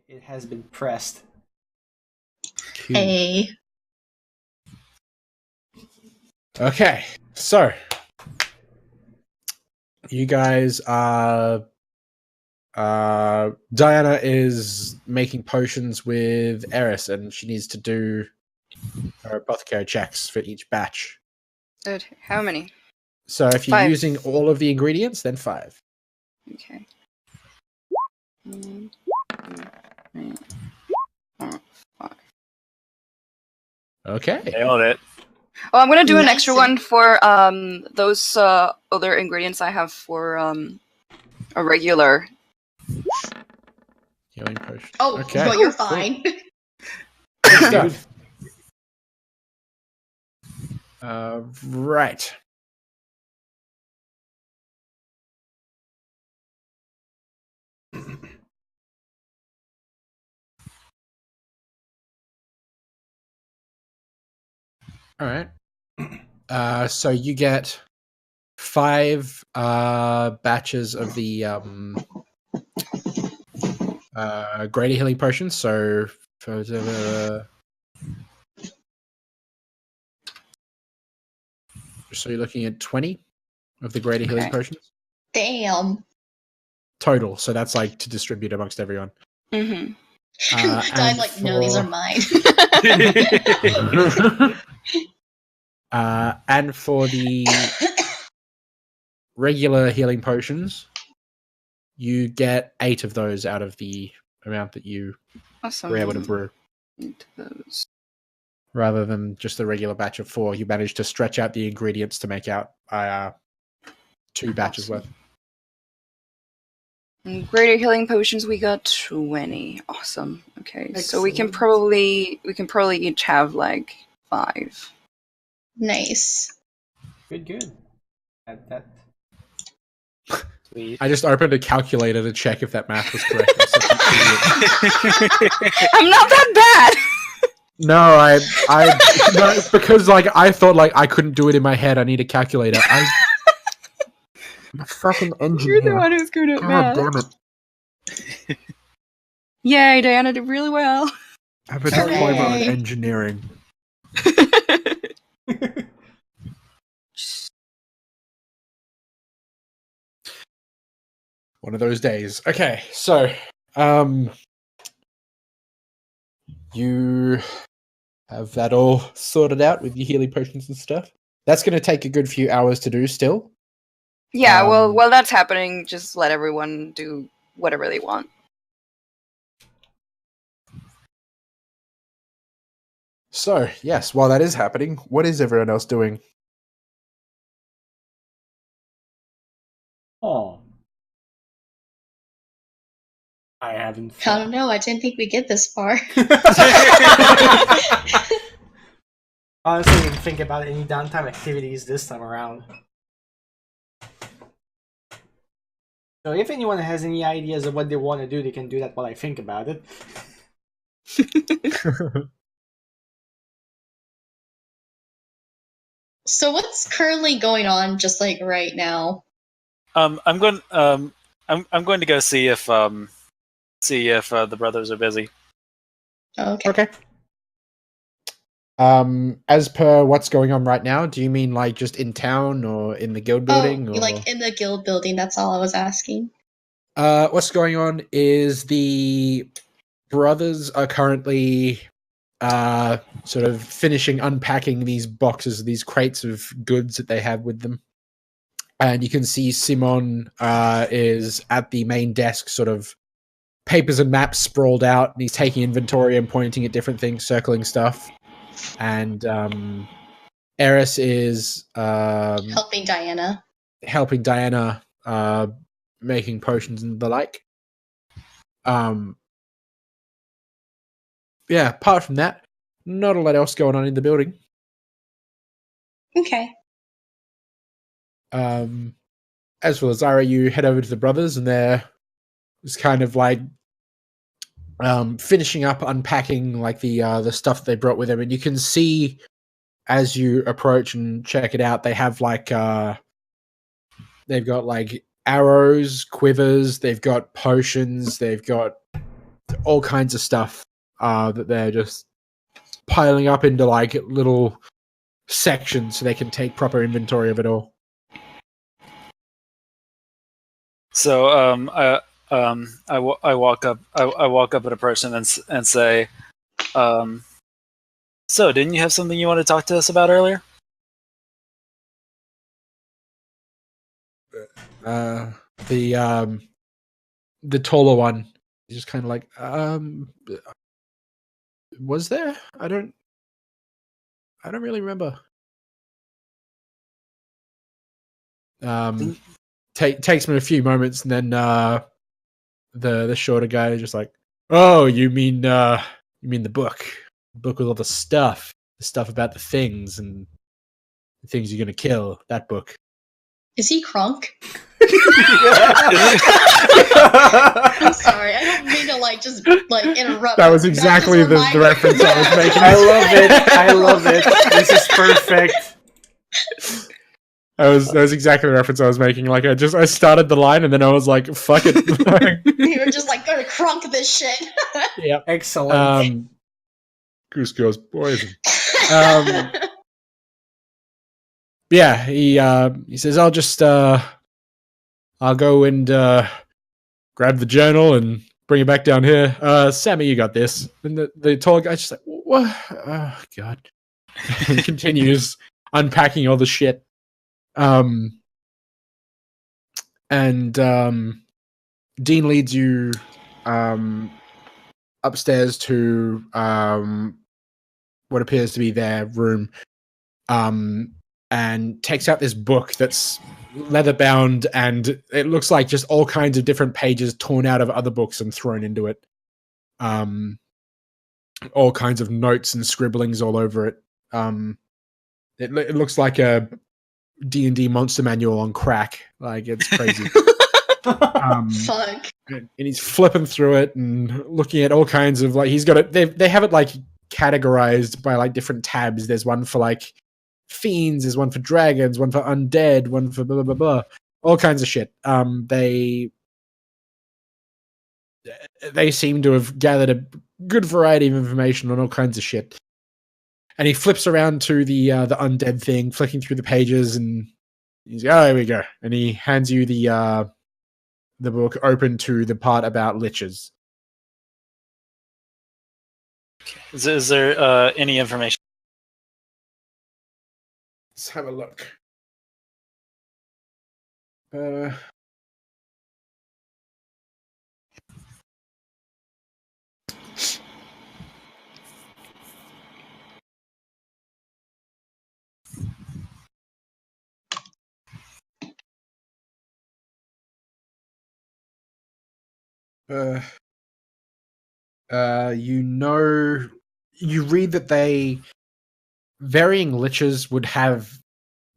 It has been pressed. Cool. Hey. Okay, so you guys are. Diana is making potions with Eris, and she needs to do her apothecary checks for each batch. Good. How many? So if you're 5. using all of the ingredients, then 5. Okay. 1, 2, 3, 4, 5. Okay. Nailed it. Oh, I'm gonna do an Nice. extra one for those other ingredients I have for a regular. Healing potion. Oh, okay. no, you're Cool. fine. Good stuff. Right. All right. So you get 5 batches of the greater healing potions. So you're looking at 20 of the greater healing Okay. potions Damn. total. So that's like to distribute amongst everyone. Mm-hmm. Diana's and like, no, these are for- mine. And for the regular healing potions, you get 8 of those out of the amount that you Awesome. were able to brew. Eat those. Rather than just a regular batch of 4, you managed to stretch out the ingredients to make out 2 batches worth. And greater healing potions, we got 20. Awesome. Okay, so we can Excellent. probably each have like 5. Nice. Good. That. Sweet. I just opened a calculator to check if that math was correct. I'm such an idiot. I'm not that bad. No, no, because like I thought like I couldn't do it in my head. I need a calculator. I'm a fucking engineer. You're the one who's good at God math. damn it! Yay, Diana did really well. I have a diploma in Hooray. engineering. One of those days. Okay, so you have that all sorted out with your healing potions and stuff. That's going to take a good few hours to do still. Yeah, well, Um, while that's happening, just let everyone do whatever they want. So, yes, while that is happening, what is everyone else doing? Oh. I haven't. I don't know. I didn't think we'd get this far. Honestly, I didn't think about any downtime activities this time around. So if anyone has any ideas of what they want to do, they can do that while I think about it. So what's currently going on just like right now? I'm going to go see if the brothers are busy. Okay. Okay. As per what's going on right now, do you mean like just in town or in the guild building? Oh, or... like in the guild building, that's all I was asking. What's going on is the brothers are currently sort of finishing unpacking these boxes, these crates of goods that they have with them. And you can see Simon is at the main desk, sort of papers and maps sprawled out, and he's taking inventory and pointing at different things, circling stuff. And Eris is Helping Diana. helping Diana making potions and the like. Yeah, apart from that, not a lot else going on in the building. Okay. As for Lazara, you head over to the brothers, and they're just kind of like finishing up unpacking like the stuff they brought with them, and you can see as you approach and check it out, they have like they've got like arrows, quivers, they've got potions, they've got all kinds of stuff that they're just piling up into like little sections so they can take proper inventory of it all. So I walk up at a person and say, so didn't you have something you want to talk to us about earlier? The taller one is just kind of like, was there? I don't really remember. Takes me a few moments, and then the shorter guy is just like, oh, you mean the book with all the stuff about the things and the things you're gonna kill. That book. Is he crunk? I'm sorry. I don't mean to just interrupt. That was exactly the reference I was making. I love it. This is perfect. That was exactly the reference I was making. Like I started the line and then I was like, fuck it. You were just like, gonna crunk this shit. Yeah. Excellent. Goose Girl's poison. Yeah, he says, I'll just I'll go and grab the journal and bring it back down here. Sammy, you got this. And the tall guy's just like, what? Oh, God. And continues unpacking all the shit. And Dean leads you upstairs to what appears to be their room, and takes out this book that's leather bound, and it looks like just all kinds of different pages torn out of other books and thrown into it. All kinds of notes and scribblings all over it. It looks like a D&D monster manual on crack. Like, it's crazy. Fuck. And he's flipping through it and looking at all kinds of he's got it. They have it categorized by different tabs. There's one for fiends, there's one for dragons, one for undead, one for blah blah blah blah. All kinds of shit. They seem to have gathered a good variety of information on all kinds of shit. And he flips around to the undead thing, flicking through the pages, and he's like, oh, here we go. And he hands you the book open to the part about liches. Is there any information? Let's have a look. You read that varying liches would have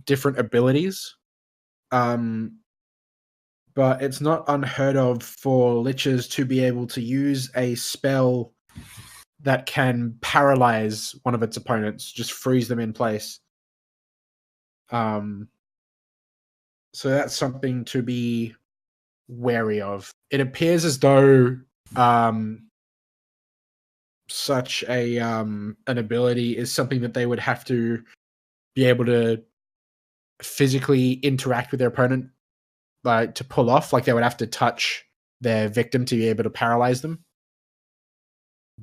different abilities. But it's not unheard of for liches to be able to use a spell that can paralyze one of its opponents, just freeze them in place. So that's something to be wary of. It appears as though such an ability is something that they would have to be able to physically interact with their opponent, to pull off. They would have to touch their victim to be able to paralyze them.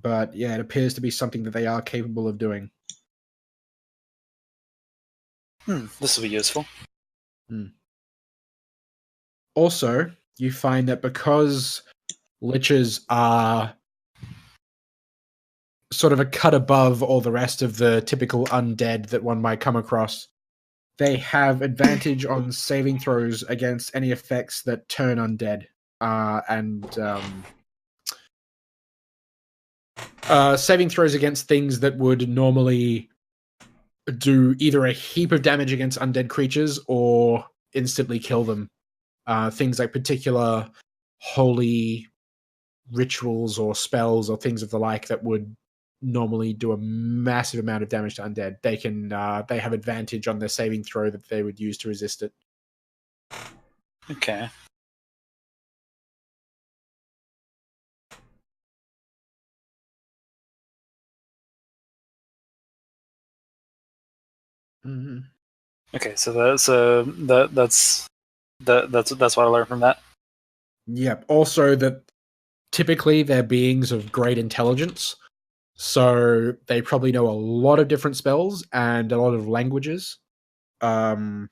But yeah, it appears to be something that they are capable of doing. This will be useful. Also, you find that because liches are sort of a cut above all the rest of the typical undead that one might come across, they have advantage on saving throws against any effects that turn undead. Saving throws against things that would normally do either a heap of damage against undead creatures or instantly kill them. Things like particular holy rituals or spells or things of the like that would normally do a massive amount of damage to undead. They have advantage on their saving throw that they would use to resist it. Okay. Mhm. Okay, so that's what I learned from that. Yep. Also, that typically they're beings of great intelligence, so they probably know a lot of different spells and a lot of languages. And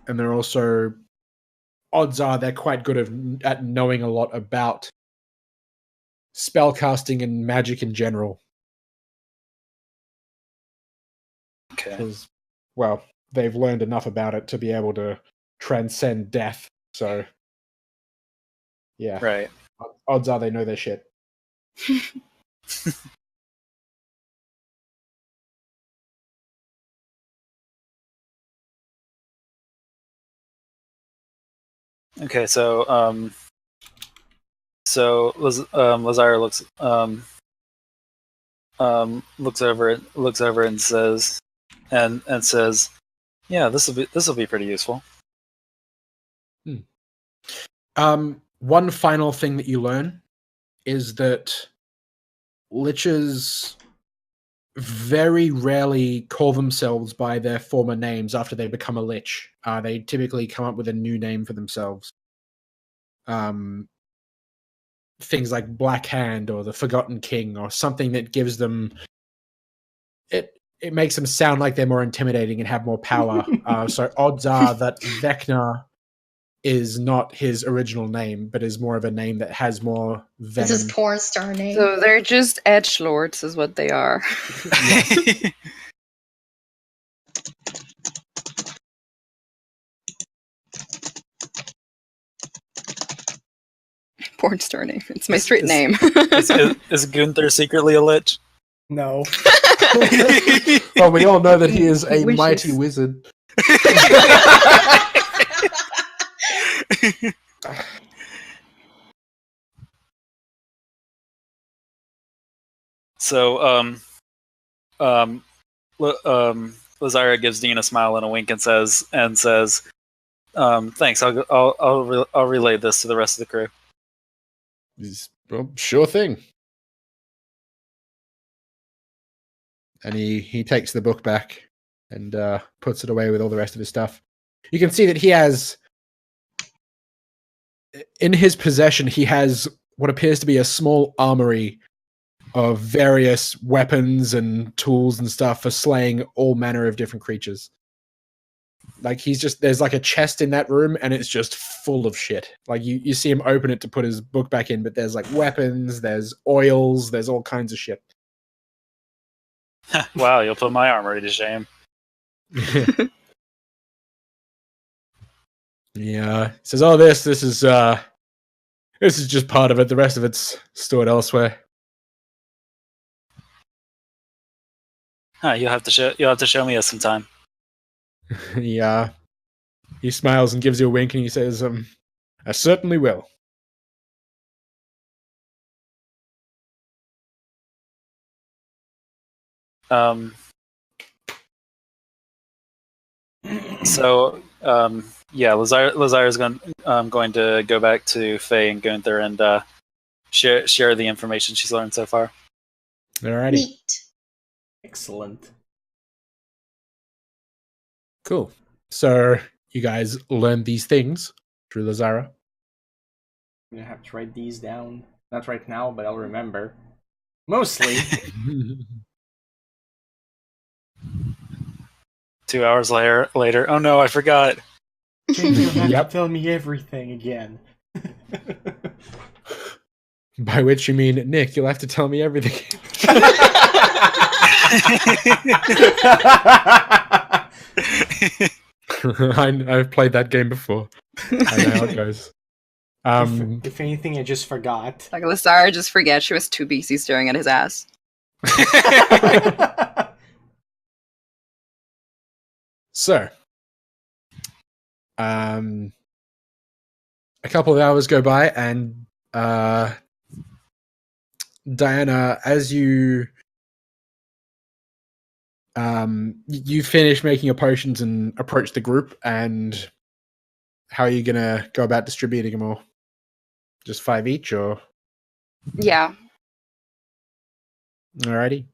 they're also, odds are, they're quite good at knowing a lot about spellcasting and magic in general. Okay. Because, well, they've learned enough about it to be able to transcend death. So, yeah, Right. odds are they know their shit. Okay, so Lazara looks over and says, yeah, this will be pretty useful. One final thing that you learn is that liches very rarely call themselves by their former names after they become a lich. They typically come up with a new name for themselves. Things like Black Hand or the Forgotten King or something that gives them it makes them sound like they're more intimidating and have more power. So odds are that Vecna is not his original name, but is more of a name that has more This is venom. porn star name. So they're just edgelords, is what they are. Porn star name. It's my street name. Is Gunther secretly a lich? No. Well, we all know that he is a Wishes. mighty wizard. So, Lazara gives Dean a smile and a wink and says, "Thanks. I'll relay this to the rest of the crew." Well, sure thing. And he takes the book back and puts it away with all the rest of his stuff. You can see that he has, in his possession, he has what appears to be a small armory of various weapons and tools and stuff for slaying all manner of different creatures. Like there's like a chest in that room and it's just full of shit. Like you see him open it to put his book back in, but there's like weapons, there's oils, there's all kinds of shit. Wow, you'll put my armory to shame. Yeah. He says, "Oh, this is just part of it. The rest of it's stored elsewhere." You'll have to show me us sometime. Yeah. He smiles and gives you a wink and he says, "I certainly will." So, yeah, Lazara's going to go back to Faye and Gunther and share the information she's learned so far. Alrighty. Neat. Excellent. Cool. So you guys learned these things through Lazara. I'm gonna have to write these down. Not right now, but I'll remember. Mostly. 2 hours later. Oh no, I forgot. James, you'll have Yep. to tell me everything again. By which you mean, Nick, you'll have to tell me everything. I've played that game before. I know how it goes. If anything, I just forgot. Like Lazara just forget she was too busy staring at his ass. So, a couple of hours go by, and Diana, as you you finish making your potions and approach the group, and how are you gonna go about distributing them all? Just 5 each, or Yeah. alrighty?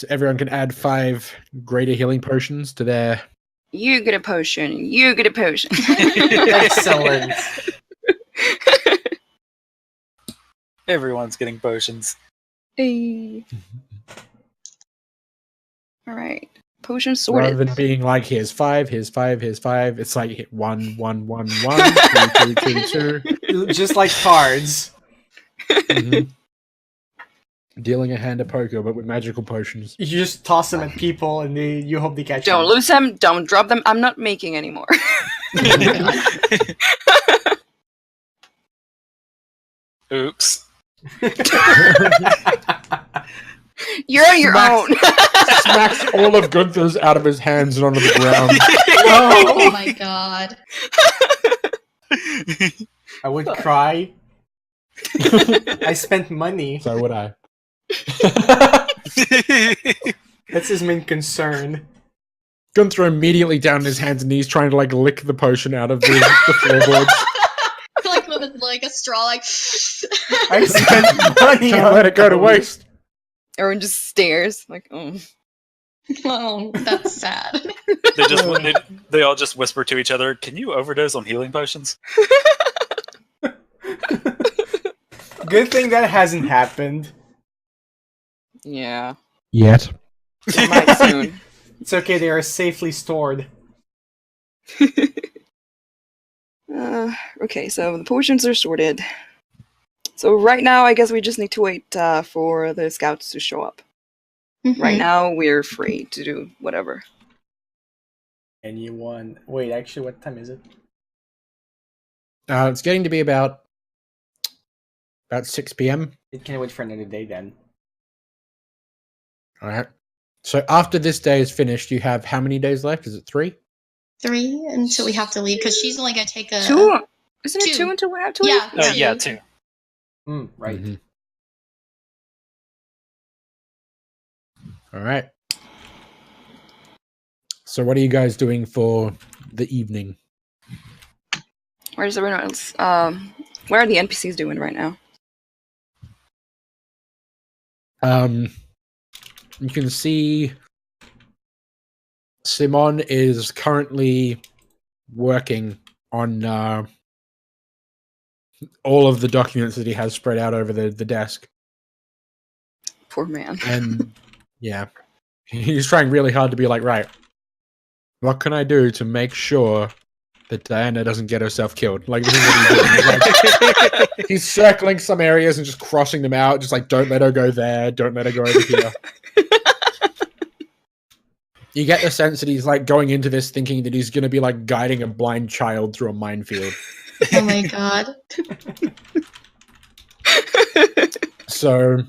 So everyone can add 5 greater healing potions to their. You get a potion. You get a potion. Excellent. Everyone's getting potions. Hey. All right. Potion Rather sorted. than being like, here's 5, here's 5, here's 5, it's like hit 1, 1, 1, 1, 2, 2, 2, 2. Just like cards. Mhm. Dealing a hand of poker, but with magical potions. You just toss them at people and you hope they catch Don't them. lose them. Don't drop them. I'm not making anymore. Oops. You're on your own. Smacks all of Gunther's out of his hands and onto the ground. Oh my god. I would cry. I spent money. So would I. That's his main concern. Gunther immediately down on his hands and knees trying to like lick the potion out of the floorboards. Like with like a straw, like. I spent money Can't on let it go to those. waste. Everyone just stares. Like, oh. Oh, that's sad. They all just whisper to each other, "Can you overdose on healing potions?" Good thing that hasn't happened. Yeah. Yet. It might soon. It's okay, they are safely stored. Okay, so the potions are sorted. So right now, I guess we just need to wait for the scouts to show up. Right now, we're free to do whatever. Anyone? Wait, actually, what time is it? It's getting to be about 6 p.m. It can wait for another day then. All right. So after this day is finished, you have how many days left? Is it 3? 3 until we have to leave because she's only gonna take a 2? Isn't it 2 2 until we have to Yeah. leave? Yeah, 2. Right. Mhm. All right. So what are you guys doing for the evening? Where's everyone else? What are the NPCs doing right now? You can see Simon is currently working on all of the documents that he has spread out over the desk. Poor man. And yeah, he's trying really hard to be like, right, what can I do to make sure that Diana doesn't get herself killed? Like, this is what he's doing. He's, like, he's circling some areas and just crossing them out, just like, don't let her go there, don't let her go over here. You get the sense that he's like going into this thinking that he's going to be like guiding a blind child through a minefield. Oh my god. So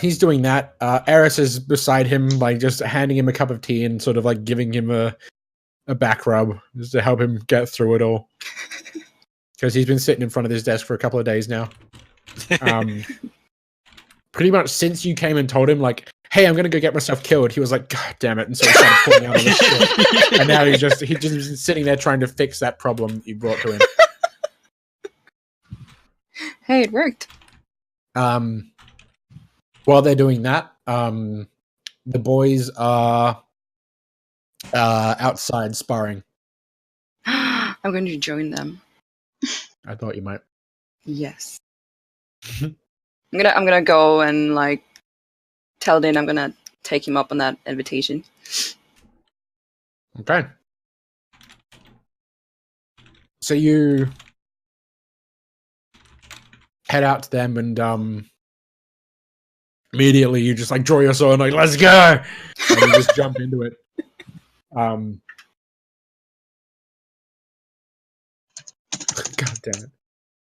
he's doing that. Eris is beside him, like just handing him a cup of tea and sort of like giving him a back rub just to help him get through it all. Because he's been sitting in front of his desk for a couple of days now. Pretty much since you came and told him, like, hey, I'm going to go get myself killed, he was like, God damn it. And so he started pulling out all this shit. And now he's just been sitting there trying to fix that problem that you brought to him. Hey, it worked. While they're doing that, the boys are outside sparring. I'm going to join them. I thought you might. Yes. I'm gonna go and like tell Din I'm gonna take him up on that invitation. Okay. So you head out to them and immediately you just like draw your sword and like, let's go! And you just jump into it. God damn it.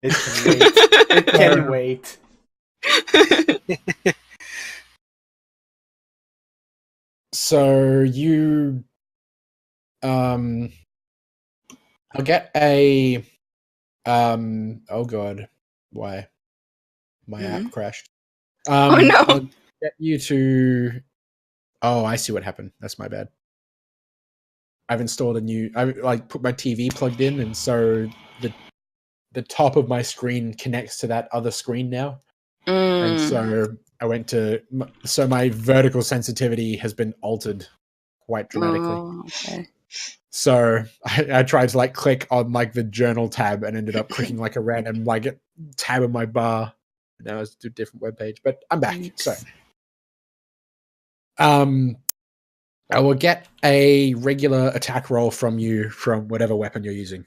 It can wait. It can wait. So you I'll get a oh god, why? My app crashed. Oh, no. I'll get you to Oh, I see what happened. That's my bad. I've installed I've like put my TV plugged in, and so the top of my screen connects to that other screen now. And so I went to so my vertical sensitivity has been altered quite dramatically. Oh, okay. So I tried to like click on like the journal tab and ended up clicking like a random like tab in my bar. Now it's a different webpage, but I'm back. Thanks. So I will get a regular attack roll from you from whatever weapon you're using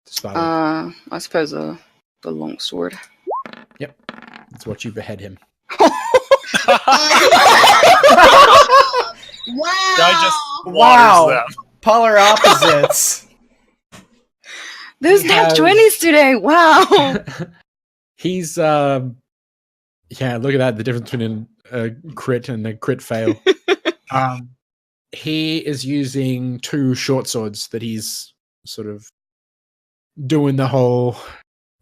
to start with. I suppose the longsword. Yep. That's what you behead him. Wow! I just Wow. waters them. Polar opposites. There's He nat has- 20s today. Wow. He's yeah, look at that, the difference between a crit and a crit fail. He is using 2 short swords that he's sort of doing the whole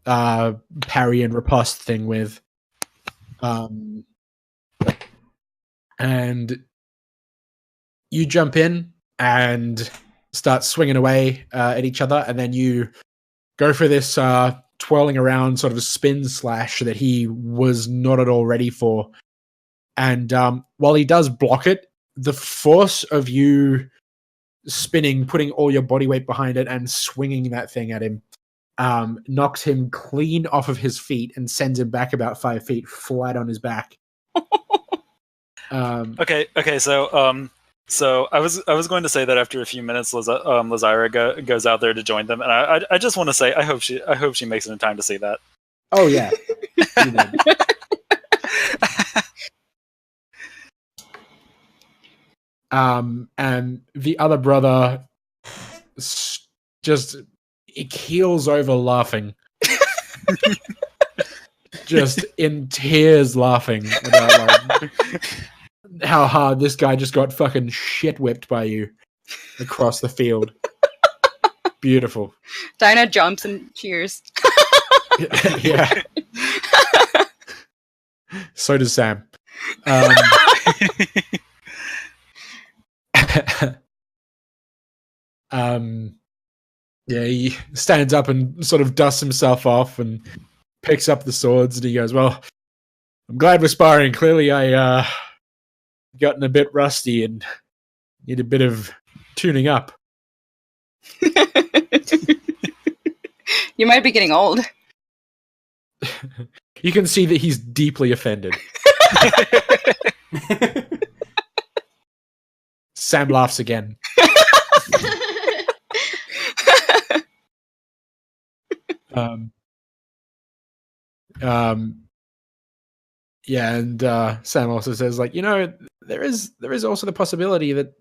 parry and riposte thing with. And you jump in and start swinging away at each other, and then you go for this twirling around sort of a spin slash that he was not at all ready for. And while he does block it, the force of you spinning, putting all your body weight behind it and swinging that thing at him knocks him clean off of his feet and sends him back about 5 feet flat on his back. Okay. So I was going to say that after a few minutes, Lazira goes out there to join them, and I just want to say I hope she makes it in time to see that. Oh yeah. You did. And the other brother just keels over laughing. Just in tears laughing about like, how hard this guy just got fucking shit whipped by you across the field. Beautiful. Dinah jumps and cheers. Yeah. So does Sam. Yeah, he stands up and sort of dusts himself off and picks up the swords, and he goes, "Well, I'm glad we're sparring. Clearly, I gotten a bit rusty and need a bit of tuning up." You might be getting old. You can see that he's deeply offended. Sam laughs again. Yeah, and Sam also says, like, there is also the possibility that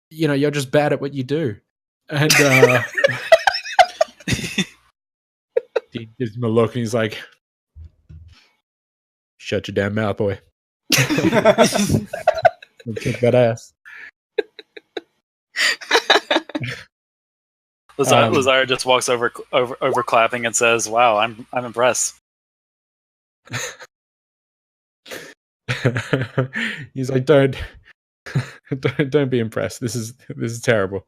you're just bad at what you do, and he gives him a look, and he's like, "Shut your damn mouth, boy." Kick that ass. Lazira just walks over clapping and says, "Wow, I'm impressed." He's like, don't be impressed. This is terrible.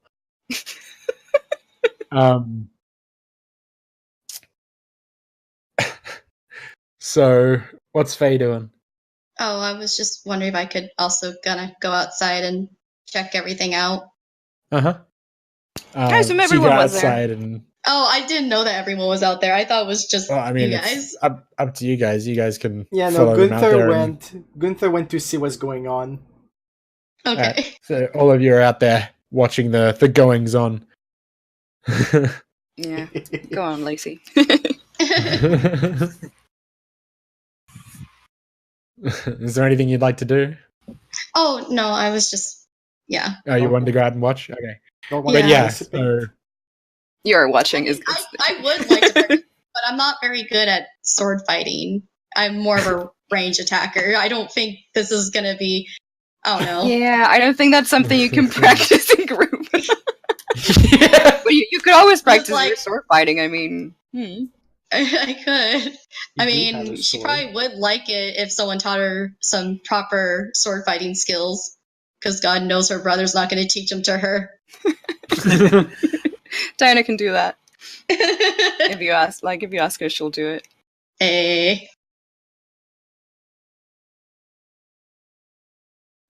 So what's Faye doing? Oh, I was just wondering if I could also gonna go outside and check everything out. I assume so you everyone go was there. outside and Oh, I didn't know that everyone was out there. I thought it was just well, I mean, you it's guys. up to you guys. You guys can Yeah, no, follow them out there and- Gunther went to see what's going on. Okay. Alright, so all of you are out there watching the goings on. Yeah. Go on, Lacey. Is there anything you'd like to do? Oh no, I was just yeah. Oh, you wanted to go out and watch? Okay. Don't want But to yeah, participate. so You're watching. Is I would like to, but I'm not very good at sword fighting. I'm more of a range attacker. I don't think this is gonna be. I don't know. Yeah, I don't think that's something you can practice in group. yeah. But you could always practice like- your sword fighting. I mean, I could. You I do mean, have a she sword. probably would like it if someone taught her some proper sword fighting skills. Because God knows her brother's not going to teach them to her. Diana can do that. If you ask her, she'll do it. Eh.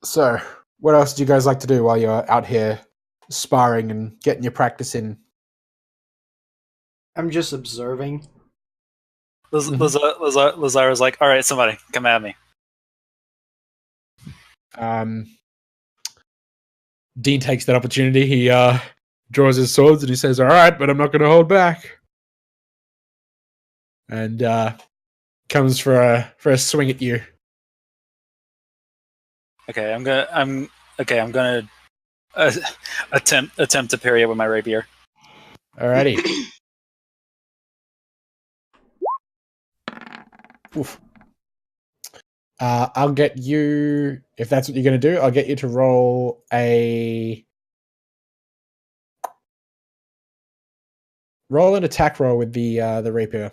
So, what else do you guys like to do while you're out here sparring and getting your practice in? I'm just observing. Lazara's like, all right, somebody, come at me. Dean takes that opportunity. He draws his swords and he says, all right, but I'm not going to hold back. And comes for a swing at you. Okay, I'm gonna attempt to parry it with my rapier. Alrighty. Oof. I'll get you, if that's what you're going to do, I'll get you to roll an attack roll with the rapier.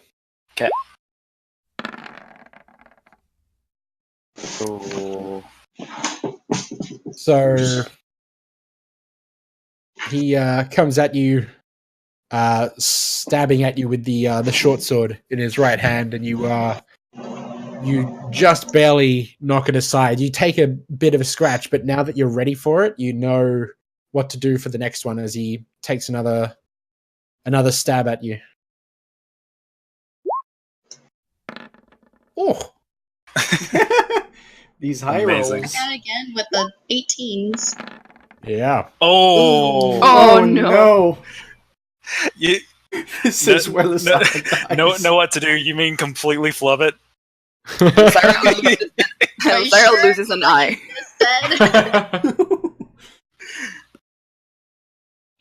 Okay. Ooh. So he comes at you, stabbing at you with the short sword in his right hand, and you just barely knock it aside. You take a bit of a scratch, but now that you're ready for it, you know what to do for the next one as he takes another stab at you. Oh. These high Amazing. rolls. Again, again with the 18s. Yeah. Oh. Oh, no. You This is where the know what to do. You mean completely flub it? Sarah loses an eye.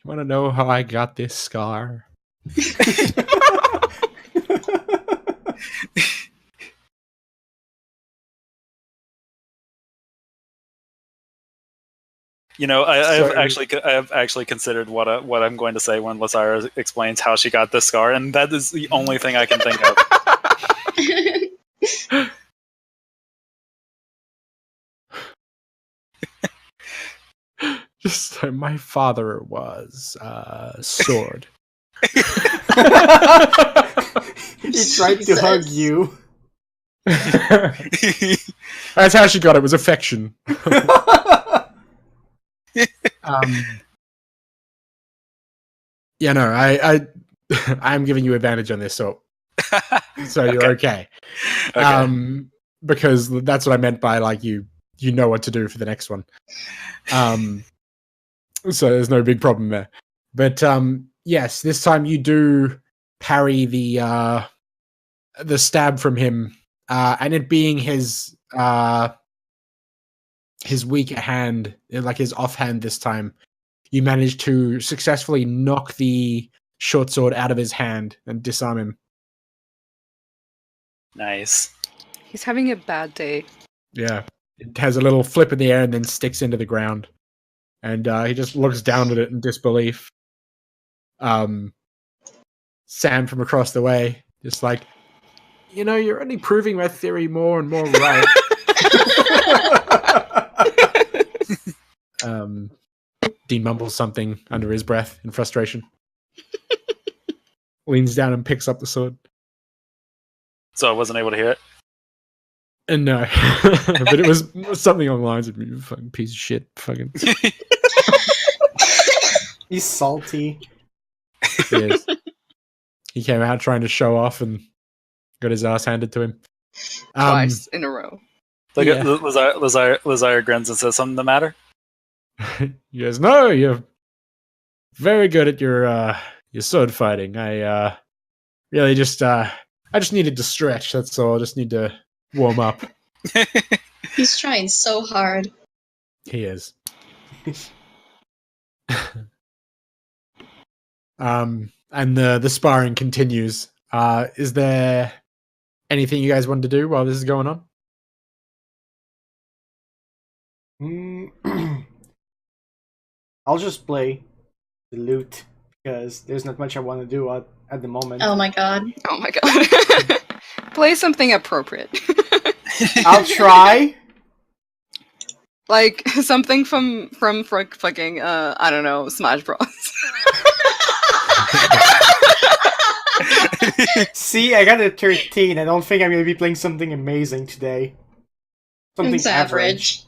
You want to know how I got this scar? You know, I've actually considered what I'm going to say when Lazara explains how she got this scar, and that is the only thing I can think of. Just like my father was sword. He tried to hug you. That's how she got it. Was affection. Yeah, no, I'm giving you advantage on this, so you're okay. Because that's what I meant by like you know what to do for the next one. So there's no big problem there. But yes, this time you do parry the stab from him, and it being his weaker hand, like his offhand this time, you manage to successfully knock the short sword out of his hand and disarm him. Nice. He's having a bad day. Yeah. It has a little flip in the air and then sticks into the ground. And he just looks down at it in disbelief. Sam from across the way, just like, you're only proving my theory more and more right. Dean mumbles something under his breath in frustration. Leans down and picks up the sword. So I wasn't able to hear it? And no. But it was something along the lines of, you fucking piece of shit. Fucking. He's salty. He is. He came out trying to show off and got his ass handed to him. Twice in a row. Look Yeah. at Lazara grins and says, something the matter? He goes, no, you're very good at your sword fighting. I really just I just needed to stretch, that's all. I just need to warm up. He's trying so hard. He is. And the sparring continues. Is there anything you guys want to do while this is going on? I'll just play the loot because there's not much I want to do at the moment. Oh my god. Oh my god. Play something appropriate. I'll try. Like something from fucking I don't know, Smash Bros. See, I got a 13. I don't think I'm going to be playing something amazing today. Something It's average.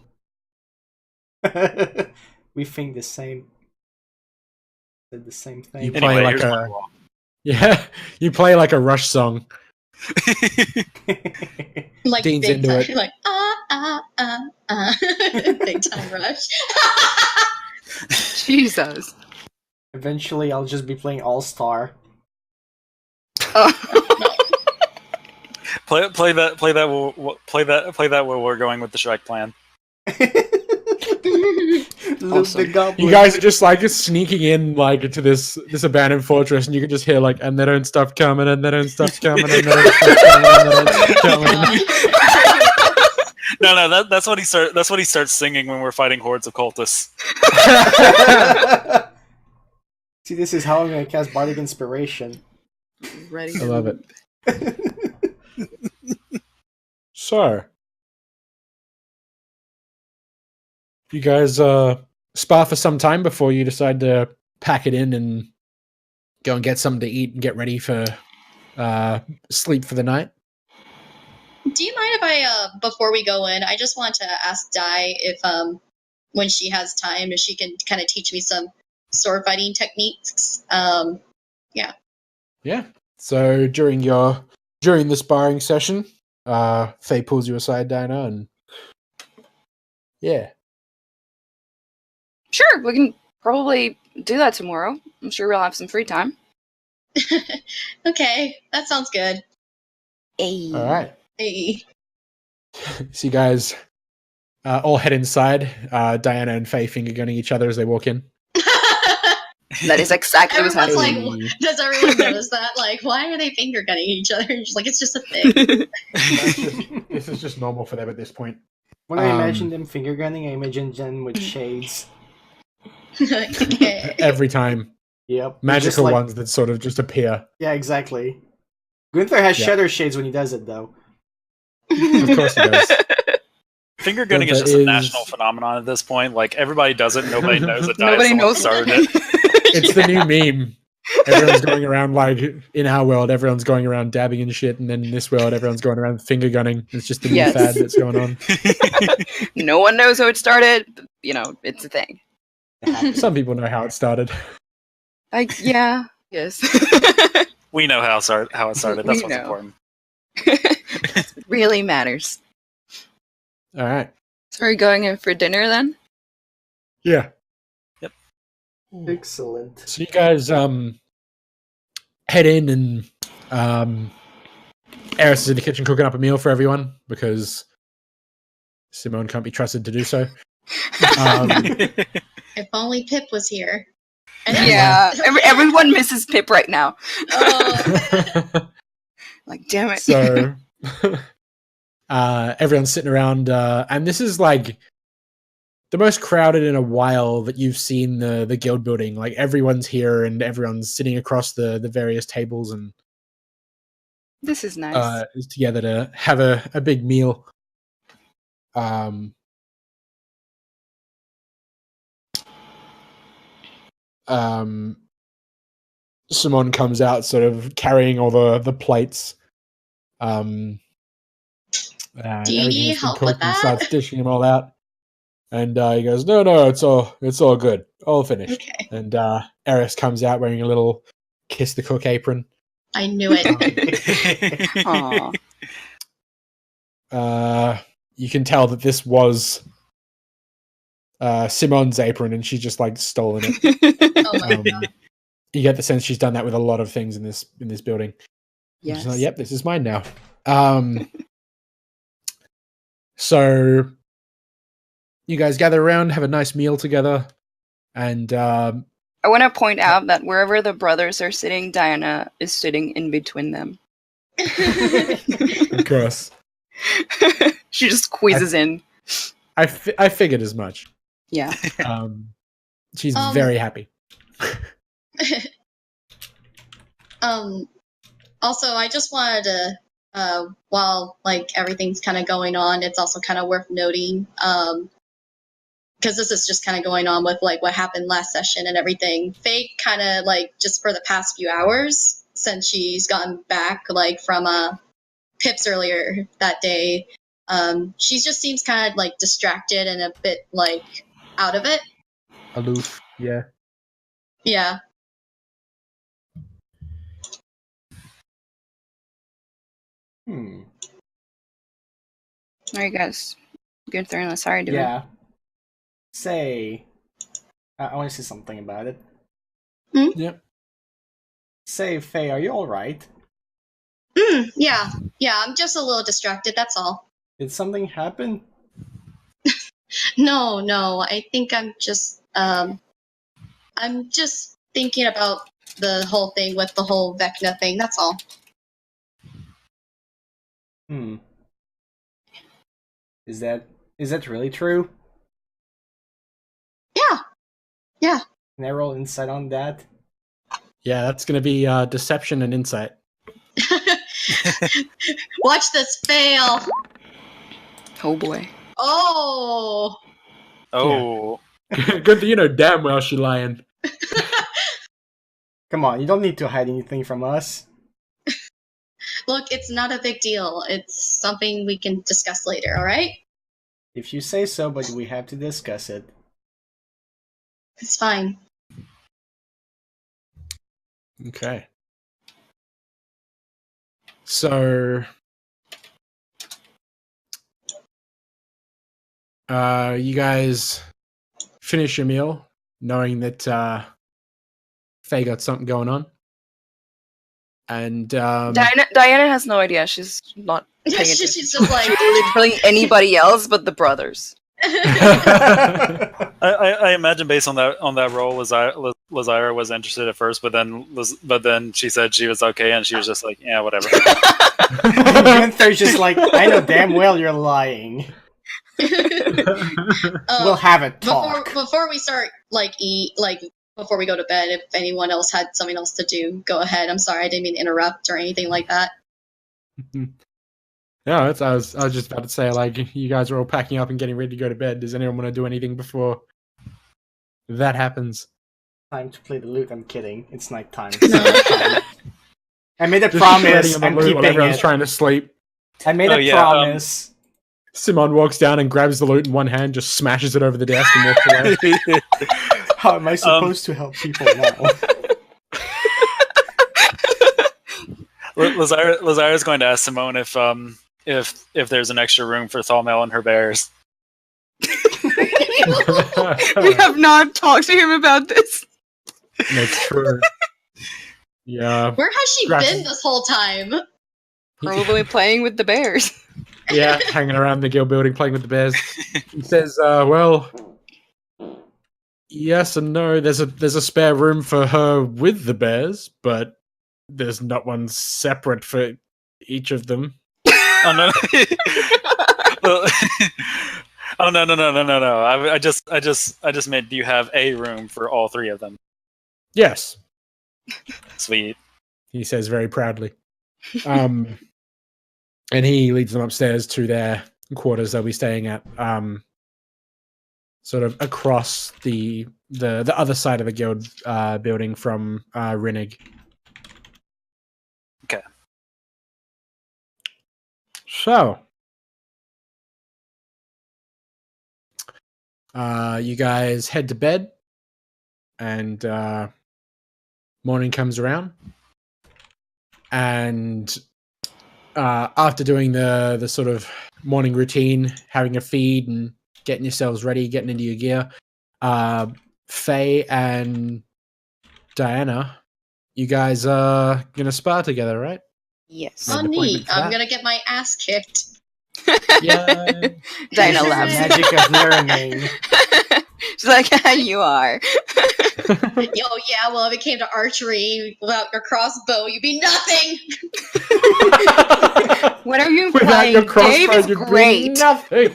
We think the same. Said the same thing. You play Anyway, like here's my a wall. you play like a Rush song. Like Dean's big into time, it. like big time rush. Jesus. Eventually, I'll just be playing All Star. Oh. Play that where we're going with the Shrek plan. Luke Awesome. the Goblin. You guys are just like sneaking in like into this abandoned fortress, and you can just hear like, and their own stuff coming, and their own stuff coming, and their own stuff coming, and their own stuff coming. No, that's what he start. That's what he starts singing when we're fighting hordes of cultists. See, this is how I'm gonna cast Bardic Inspiration. Ready? I love it. So, you guys spar for some time before you decide to pack it in and go and get something to eat and get ready for sleep for the night. Do you mind if I, before we go in, I just want to ask Di if, when she has time, if she can kind of teach me some sword fighting techniques. Yeah. So during the sparring session, Faye pulls you aside, Dinah, and yeah. Sure, we can probably do that tomorrow. I'm sure we'll have some free time. Okay, that sounds good. Hey. All right. Hey. So you guys all head inside. Diana and Faye finger gunning each other as they walk in. That is exactly what's Everyone's happening. like, does everyone notice that? Like, why are they finger gunning each other? And she's like, it's just a thing. This is just normal for them at this point. When I imagine them finger gunning, I imagine them with shades. Okay. Every time. Yep. Magical Just like- ones that sort of just appear. Yeah, exactly. Gunther has Yeah. shutter shades when he does it, though. Of course he does. Finger gunning is Gunther just a is- national phenomenon at this point. Like everybody does it. Nobody knows it. Nobody Someone knows. started it. It's the new meme. Everyone's going around like in our world, everyone's going around dabbing and shit, and then in this world, everyone's going around finger gunning. It's just the new Yes. fad that's going on. No one knows how it started. But, you know, it's a thing. Some people know how it started. Yeah. Yes. We know how it started. That's We what's know. important. It really matters. All right. So are you going in for dinner then? Yeah. Excellent. So you guys head in and Eris is in the kitchen cooking up a meal for everyone because Simone can't be trusted to do so. If only Pip was here. Yeah. Everyone misses Pip right now. Oh, Like, damn it. So everyone's sitting around and this is like the most crowded in a while that you've seen the guild building. Like everyone's here and everyone's sitting across the various tables and This is nice. is together to have a big meal. Simone comes out sort of carrying all the plates. Do you everything need that's been help with cooked and that? starts dishing them all out. And he goes, no, it's all good. All finished. okay. And Eris comes out wearing a little kiss the cook apron. I knew it. Aw. You can tell that this was Simone's apron, and she's just like stolen it. Oh my god. You get the sense she's done that with a lot of things in this building. Yes. She's like, yep, this is mine now. So you guys gather around, have a nice meal together, and I want to point out that wherever the brothers are sitting, Diana is sitting in between them. of course, She just squeezes in. I figured as much. Yeah. She's very happy. Also, I just wanted to, while like everything's kind of going on, it's also kind of worth noting, because this is just kind of going on with like what happened last session and everything. Faye kind of like just for the past few hours since she's gotten back like from Pips earlier that day, she just seems kind of like distracted and a bit like out of it. Aloof. Yeah. Yeah. Hmm. What are you guys? Gunther and Lasari doing? Yeah. Say, I want to say something about it. Yep. Say, Faye, are you all right? Yeah. Yeah, I'm just a little distracted, that's all. Did something happen? No, I think I'm just thinking about the whole thing with the whole Vecna thing, that's all. Hmm. Is that really true? Yeah. Yeah. Can I roll insight on that? Yeah, that's going to be deception and insight. Watch this fail. Oh boy. Oh. Oh, Good that you know damn well she's lying. Come on, you don't need to hide anything from us. Look, it's not a big deal. It's something we can discuss later, alright? If you say so, but we have to discuss it. It's fine. Okay. So, you guys finish your meal, knowing that Faye got something going on, and Diana has no idea. She's not paying attention. She's just like, Literally anybody else but the brothers. I imagine based on that role, Lazira was interested at first, but then she said she was okay, and she was just like, yeah, whatever. Gunther's just like, I know damn well you're lying. We'll have it talk. Before we start, before we go to bed, if anyone else had something else to do, go ahead. I'm sorry, I didn't mean to interrupt or anything like that. No, I was just about to say, like, you guys are all packing up and getting ready to go to bed. Does anyone want to do anything before that happens? Time to play the lute. I'm kidding. It's nighttime. No. I made a Just promise. shredding on I'm the lute while keeping everyone's it. trying to sleep. I made a promise. Simon walks down and grabs the lute in one hand, just smashes it over the desk and walks away. How am I supposed to help people now? Lazira's going to ask Simone if there's an extra room for Thalmel and her bears. We have not talked to him about this. That's true. Yeah. Where has she been this whole time? Probably playing with the bears. Yeah, hanging around the guild building, playing with the bears. He says, well, yes and no. There's a spare room for her with the bears, but there's not one separate for each of them. Oh no! Oh no! I just meant, do you have a room for all three of them? Yes. Sweet. He says very proudly. And he leads them upstairs to their quarters they'll be staying at, sort of across the other side of the guild building from Rennig. Okay. So, you guys head to bed, and morning comes around, and after doing the sort of morning routine, having a feed and getting yourselves ready, getting into your gear, Faye and Diana, you guys are gonna spar together, right? Yes. Oh, Made an neat. appointment for I'm that. gonna get my ass kicked. Yeah. Diana The laughs. magic of learning. She's like, you are. Yo, yeah, well, if it came to archery without your crossbow, you'd be nothing! What are you Without implying? your crossbow, Dave is you'd be great. nothing.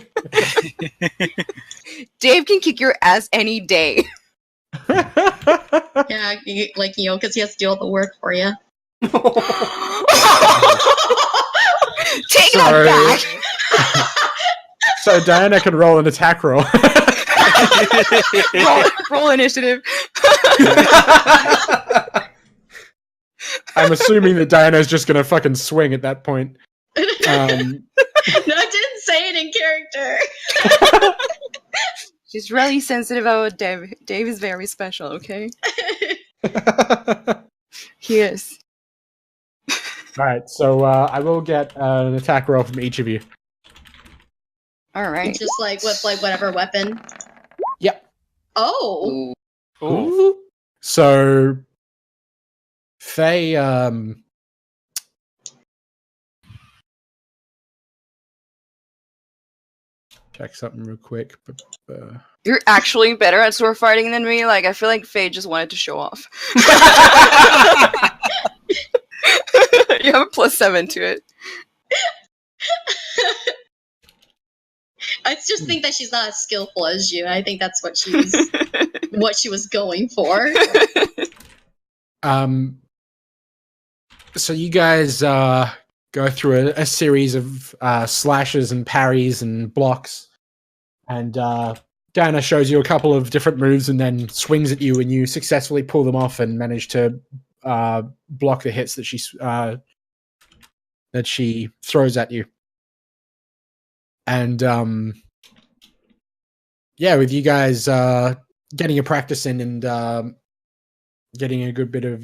Dave can kick your ass any day. Yeah, because he has to do all the work for you. Take that back. So Diana can roll an attack roll. roll initiative. I'm assuming that Diana's just gonna fucking swing at that point. No, I didn't say it in character. She's really sensitive about Dave. Dave is very special, okay? He is. Alright, so I will get an attack roll from each of you. Alright. Just like with like whatever weapon. Yep. Oh. Ooh. Ooh. So Faye, check something real quick. You're actually better at sword fighting than me. Like, I feel like Faye just wanted to show off. You have a +7 to it. I just think that she's not as skillful as you. I think that's what she was going for. So you guys go through a series of slashes and parries and blocks, and Diana shows you a couple of different moves and then swings at you, and you successfully pull them off and manage to block the hits that she throws at you. And yeah, with you guys getting a practice in and getting a good bit of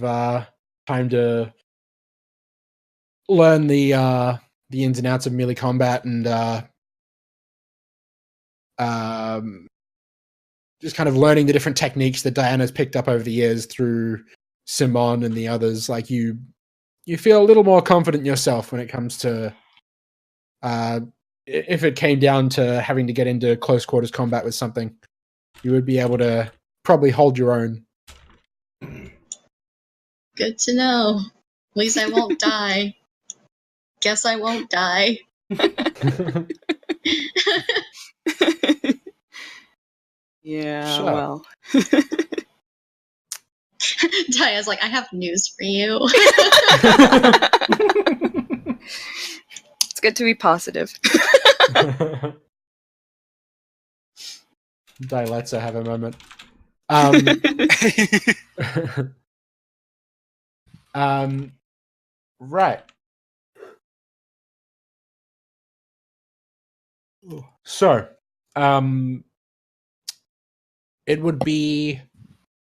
time to learn the ins and outs of melee combat and just kind of learning the different techniques that Diana's picked up over the years through Simon and the others. Like you feel a little more confident in yourself when it comes to if it came down to having to get into close quarters combat with something, you would be able to probably hold your own. Good to know. At least I won't die. Guess I won't die. Yeah, Sure. well. Diana's like, I have news for you. It's good to be positive. Let's have a moment. Right. So, it would be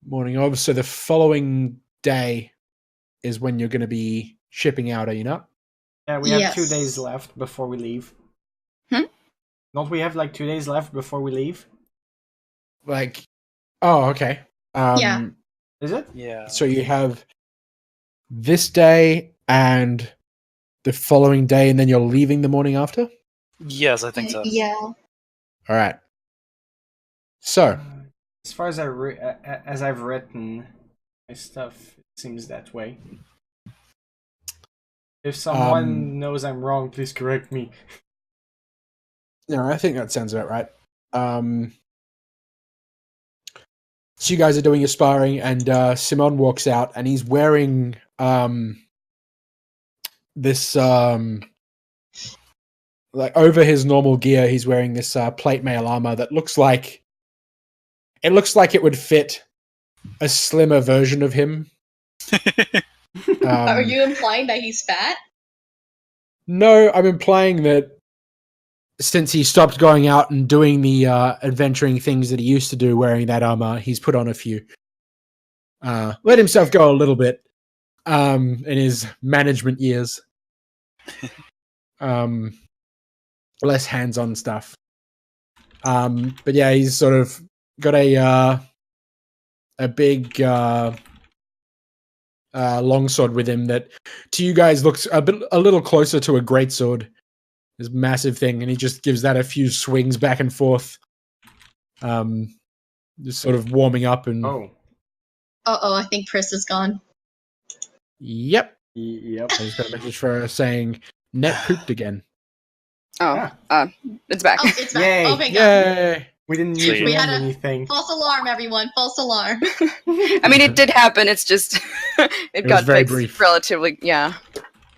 morning of. So the following day is when you're going to be shipping out. Are you not? Yeah, we have Yes. 2 days left before we leave. Hmm? Don't we have like 2 days left before we leave? Like, oh, okay. Yeah. Is it? Yeah. So you have this day and the following day, and then you're leaving the morning after? Yes, I think so. Yeah. All right. So, As far as as I've written my stuff, it seems that way. If someone knows I'm wrong, please correct me. no, I think that sounds about right. So you guys are doing your sparring, and Simon walks out, and he's wearing this like over his normal gear, he's wearing this plate mail armor that looks like it would fit a slimmer version of him. Are you implying that he's fat? No, I'm implying that since he stopped going out and doing the adventuring things that he used to do wearing that armor, he's put on a few. Let himself go a little bit in his management years. Less hands-on stuff. But yeah, he's sort of got a big longsword with him that to you guys looks a little closer to a greatsword. This massive thing, and he just gives that a few swings back and forth, just sort of warming up. And Oh. I think Chris is gone. Yep, Yep. I just got a message for her saying net pooped again. Oh, it's back. Oh, it's back. Yay. Oh my god. Yay! We didn't need Sweet. to We end had a- anything. False alarm, everyone. False alarm. I mean, it did happen. It's just it was got very fixed brief. relatively. Yeah.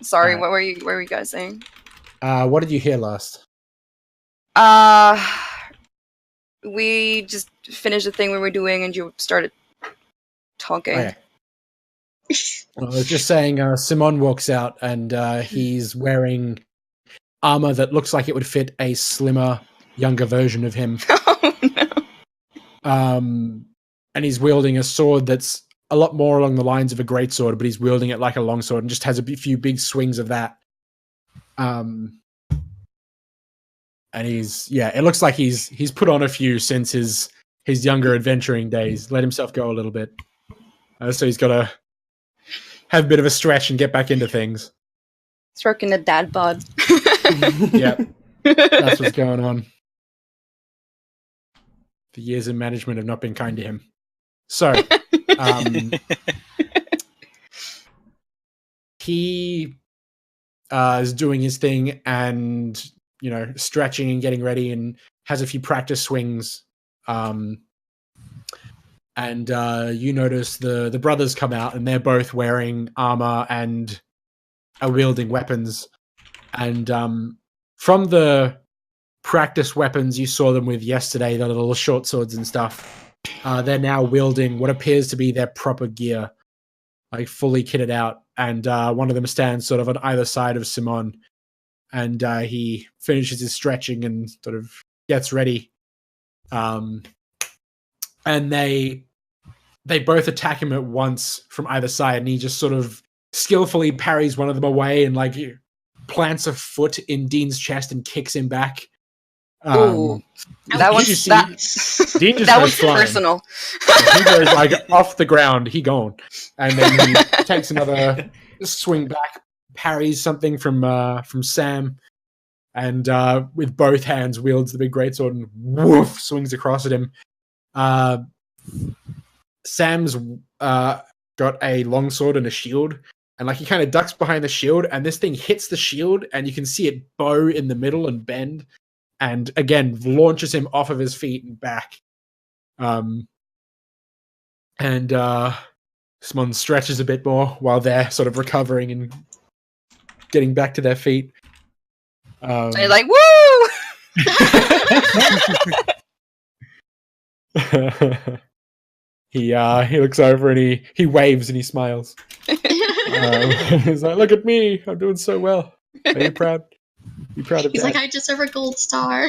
Sorry. Alright. What were you guys saying? What did you hear last? We just finished the thing we were doing, and you started talking. Okay. Well, I was just saying, Simon walks out, and he's wearing armor that looks like it would fit a slimmer, younger version of him. Oh no. and he's wielding a sword that's a lot more along the lines of a greatsword, but he's wielding it like a longsword and just has a few big swings of that. And it looks like he's put on a few since his younger adventuring days. Let himself go a little bit, so he's got to have a bit of a stretch and get back into things. Stroking the dad bod. Yeah, that's what's going on. The years in management have not been kind to him. So, he is doing his thing and, stretching and getting ready and has a few practice swings. And you notice the brothers come out and they're both wearing armor and are wielding weapons. And from the practice weapons you saw them with yesterday, the little short swords and stuff, they're now wielding what appears to be their proper gear, like fully kitted out. And one of them stands sort of on either side of Simon, and he finishes his stretching and sort of gets ready. And they both attack him at once from either side, and he just sort of skillfully parries one of them away and like plants a foot in Dean's chest and kicks him back. Ooh, that was Dean just that was flying. personal. He goes like off the ground, he gone, and then he takes another swing back, parries something from Sam, and with both hands wields the big greatsword and woof swings across at him. Sam's got a longsword and a shield, and like he kind of ducks behind the shield, and this thing hits the shield, and you can see it bow in the middle and bend. And again, launches him off of his feet and back. And Simon stretches a bit more while they're sort of recovering and getting back to their feet. So you're like, woo! He looks over and he waves and he smiles. He's like, "Look at me! I'm doing so well. Are you proud? You proud of He's Dad?" like, I deserve a gold star.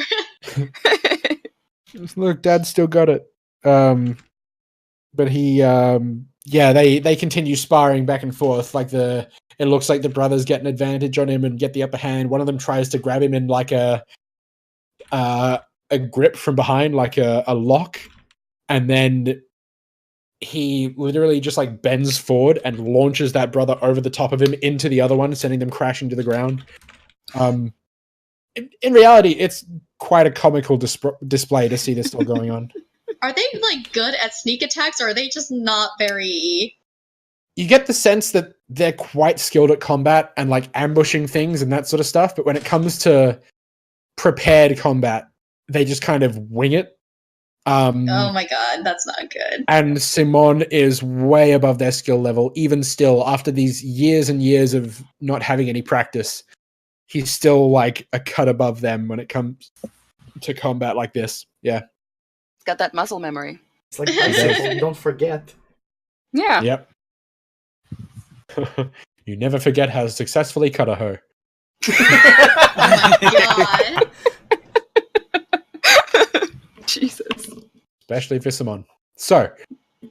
Look, Dad's still got it. But he, they continue sparring back and forth. Like it looks like the brothers get an advantage on him and get the upper hand. One of them tries to grab him in like a grip from behind, like a lock, and then he literally just like bends forward and launches that brother over the top of him into the other one, sending them crashing to the ground. In reality, it's quite a comical display to see this still going on. Are they like good at sneak attacks, or are they just not very? You get the sense that they're quite skilled at combat and like ambushing things and that sort of stuff, but when it comes to prepared combat, they just kind of wing it. Oh my god, that's not good. And Simon is way above their skill level, even still, after these years and years of not having any practice. He's still like a cut above them when it comes to combat like this. Yeah. It's got that muscle memory. It's like bicycle, don't forget. Yeah. Yep. You never forget how to successfully cut a hoe. Oh my god. Jesus. Especially for Simon. So,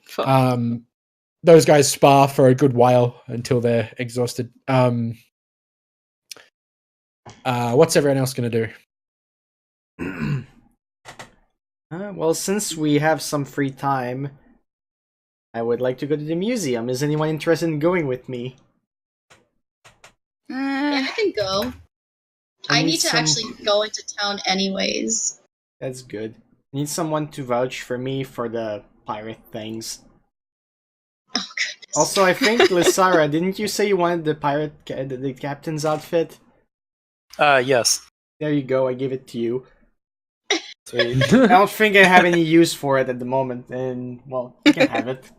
Fuck. those guys spar for a good while until they're exhausted. What's everyone else going to do? Well, since we have some free time, I would like to go to the museum. Is anyone interested in going with me? Yeah, I can go. I need to actually go into town anyways. That's good. I need someone to vouch for me for the pirate things. Oh goodness. Also, I think, Lysara, didn't you say you wanted the the captain's outfit? Yes. There you go, I give it to you. Sweet. I don't think I have any use for it at the moment, and, well, you can have it.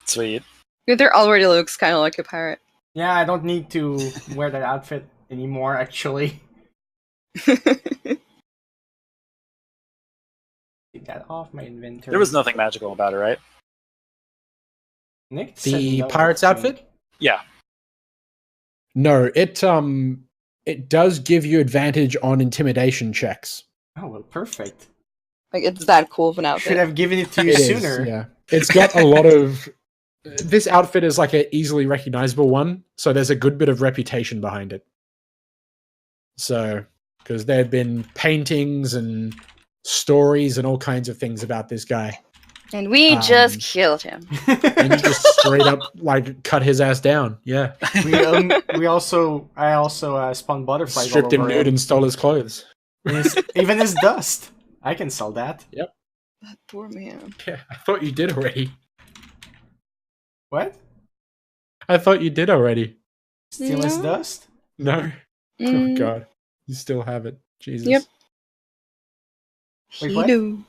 Sweet. Gunther already looks kind of like a pirate. Yeah, I don't need to wear that outfit anymore, actually. Take that off my inventory. There was nothing magical about it, right? Nick said The no, pirate's I think. outfit? Yeah. No, it does give you advantage on intimidation checks. Oh, well, perfect. Like, it's that cool of an Should outfit. have given it to you It is, sooner. yeah. It's got a lot of. This outfit is like an easily recognizable one, so there's a good bit of reputation behind it. So, because there have been paintings and stories and all kinds of things about this guy, And we just killed him. and you just straight up like cut his ass down. Yeah, I also spawned butterflies. stripped all him over nude and stole his clothes. even his dust. I can sell that. Yep. That poor man. Yeah, I thought you did already. What? I thought you did already. Steal his No. dust? No. Oh god, you still have it. Jesus. Yep. Wait, He what? knew.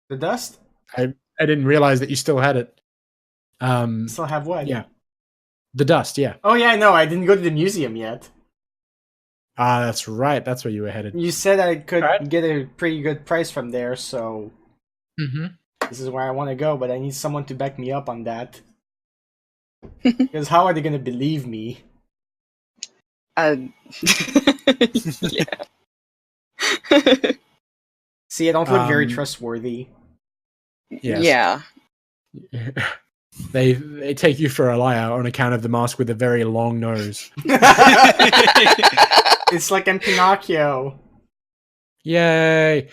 The dust? I didn't realize that you still had it. Still have what? Yeah. The dust, yeah. Oh yeah, no, I didn't go to the museum yet. Ah, that's right. That's where you were headed. You said I could Right. get a pretty good price from there, so Mm-hmm. this is where I want to go, but I need someone to back me up on that. Because how are they going to believe me? Yeah. See, I don't look very Um, trustworthy. Yes. Yeah. They take you for a liar on account of the mask with a very long nose. It's like I'm Pinocchio. Yay!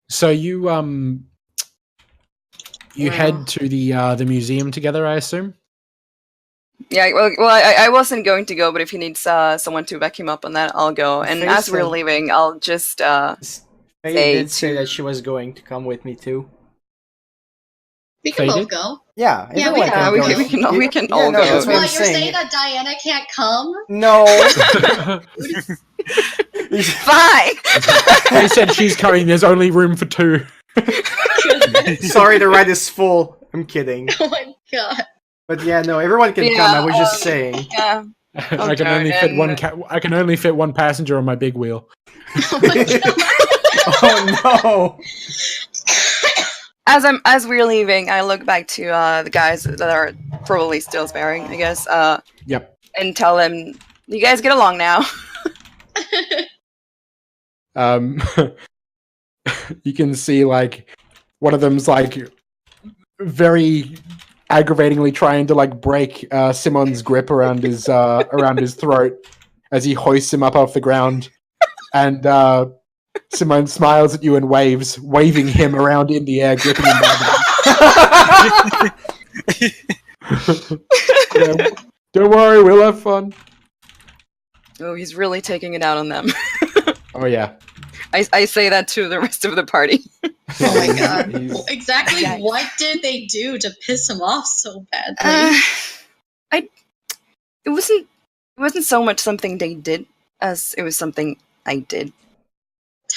So you Well. head to the museum together, I assume. Yeah, well, I wasn't going to go, but if he needs someone to back him up on that, I'll go. And Faye as we're said- leaving, I'll just Faye Say did say to- that she was going to come with me too. We can Faded? both go. Yeah, Yeah, everyone yeah, can we go. can- we can all- we can Yeah, all no, go. that's what What, I'm you're saying saying. that Diana can't come? No. fine. They said she's coming. There's only room for 2. Sorry, the ride is full. I'm kidding. Oh my god. But yeah, no, everyone can Yeah, come. I was just saying. Yeah. I can only fit one. I can only fit one passenger on my big wheel. Oh my god. Oh no. As we're leaving, I look back to the guys that are probably still sparing, I guess, Yep. and tell them, "You guys get along now." You can see like one of them's like very aggravatingly trying to like break Simon's grip around his throat as he hoists him up off the ground, and Simone smiles at you and waves, waving him around in the air, gripping him by the yeah, don't worry, we'll have fun. Oh, he's really taking it out on them. Oh yeah. I say that to the rest of the party. Oh my god. He's- Exactly Yikes. what did they do to piss him off so badly? It wasn't so much something they did as it was something I did.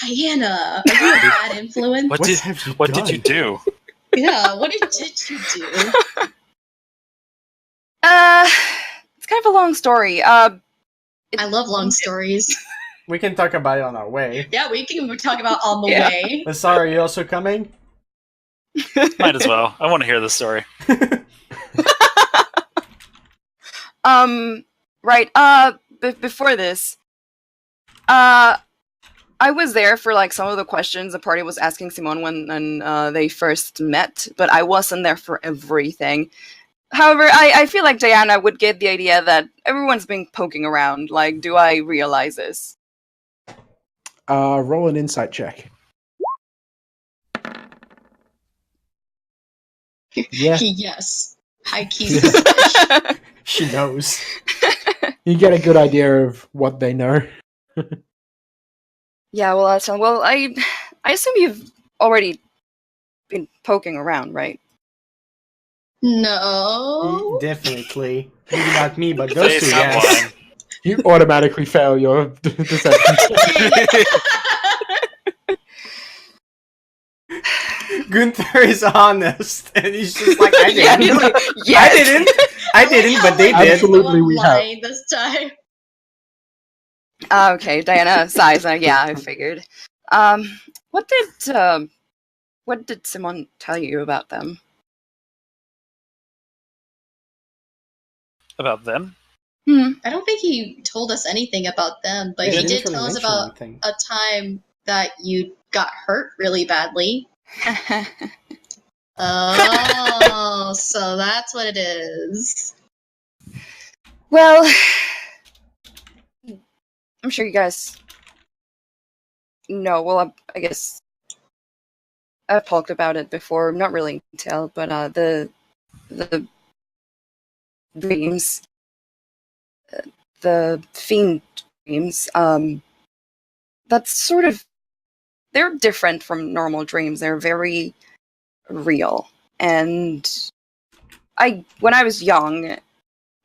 Diana, are you a bad influence? What did have you what did you do? Yeah, what did you do? It's kind of a long story. I love long stories. We can talk about it on our way. Yeah, we can talk about on the Yeah. way. Lasar, are you also coming? Might as well. I want to hear this story. Right. Before this, I was there for like some of the questions the party was asking Simone when they first met, but I wasn't there for everything. However, I feel like Diana would get the idea that everyone's been poking around. Like, do I realize this? Roll an insight check. Yeah, Yes. High key Yeah. suspicion. She knows. you get a good idea of what they know. Yeah, well, that's well. I assume you've already been poking around, right? No. Definitely. Maybe not me, but those They two, sound yes. lying. You automatically fail your deception. Gunther is honest, and he's just like, I Yeah, didn't. he's like, I yes! didn't. I didn't, but they did. Absolutely, we have. lying this time. Okay, Diana sighs. Yeah, I figured. What did Simon tell you about them? About them? I don't think he told us anything about them, but Yeah, he they did didn't tell really us mention about anything. a time that you got hurt really badly. Oh, so that's what it is. Well, I'm sure you guys know. Well, I guess I've talked about it before, not really in detail, but the dreams, the fiend dreams, that's sort of, they're different from normal dreams. They're very real. And when I was young,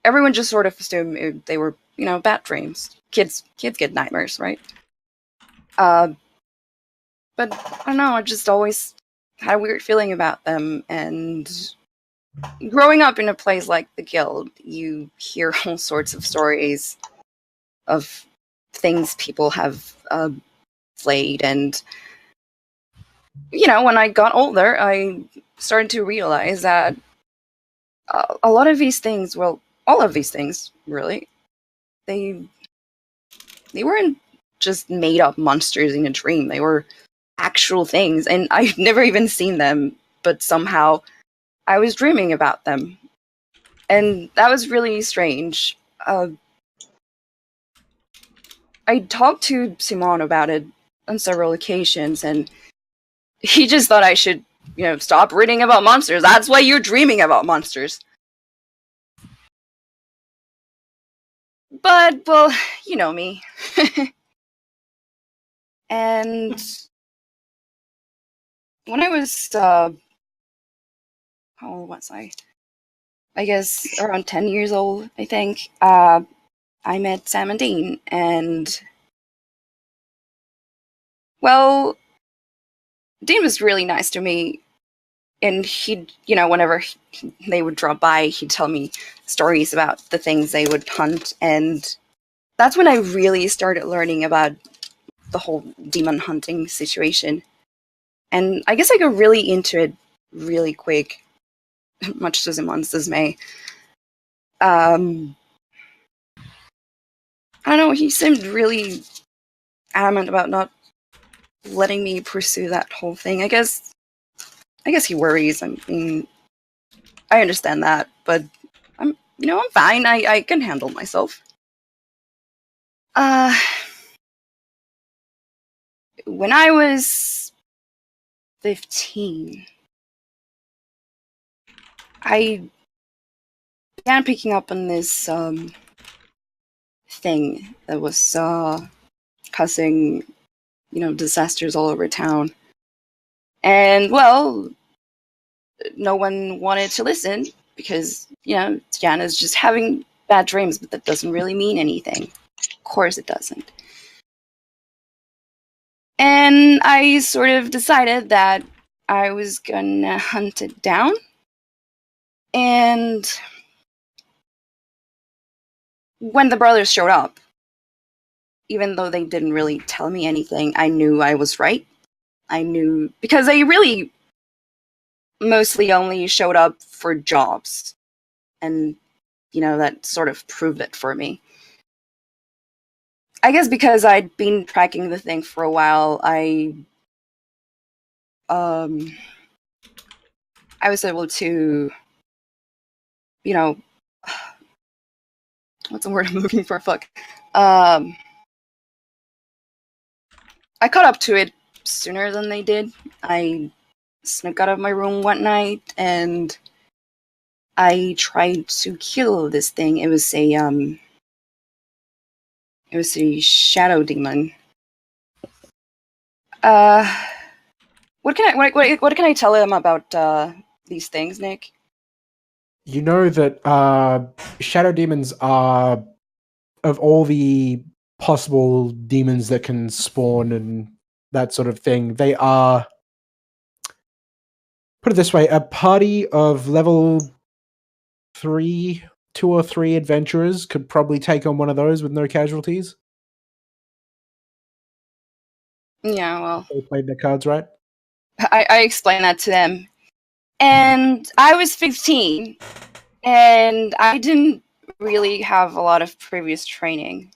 everyone just sort of assumed they were, bad dreams. Kids get nightmares, right? But I don't know, I just always had a weird feeling about them. And growing up in a place like the Guild, you hear all sorts of stories of things people have played. And, when I got older, I started to realize that a lot of these things, well, all of these things, really, they weren't just made up monsters in a dream. They were actual things, and I've never even seen them, but somehow I was dreaming about them. And that was really strange. I talked to Simon about it on several occasions, and he just thought I should, stop reading about monsters. That's why you're dreaming about monsters. But, well, you know me. And when I was, how old was I? I guess around 10 years old, I think. I met Sam and Dean, and, well, Dean was really nice to me, and he'd, whenever they would drop by, he'd tell me stories about the things they would hunt, and that's when I really started learning about the whole demon hunting situation. And I guess I got really into it really quick, much to Simon's dismay. I don't know, he seemed really adamant about not letting me pursue that whole thing. I guess he worries. I mean, I understand that, but I'm fine. I can handle myself. When I was 15, I began picking up on this thing that was causing disasters all over town. And, well, no one wanted to listen because, Tiana's just having bad dreams, but that doesn't really mean anything. Of course it doesn't. And I sort of decided that I was gonna hunt it down. And when the brothers showed up, even though they didn't really tell me anything, I knew I was right. I knew, because they really mostly only showed up for jobs. And, that sort of proved it for me. I guess because I'd been tracking the thing for a while, I was able to, what's the word I'm looking for? Fuck. I caught up to it sooner than they did. I snuck out of my room one night and I tried to kill this thing. It was a shadow demon. What can I tell him about these things, Nick? You know that shadow demons are, of all the possible demons that can spawn and that sort of thing, they are, put it this way, a party of level 2 or 3 adventurers could probably take on one of those with no casualties. Yeah, well, They played their cards right. I explained that to them. And I was 15, and I didn't really have a lot of previous training,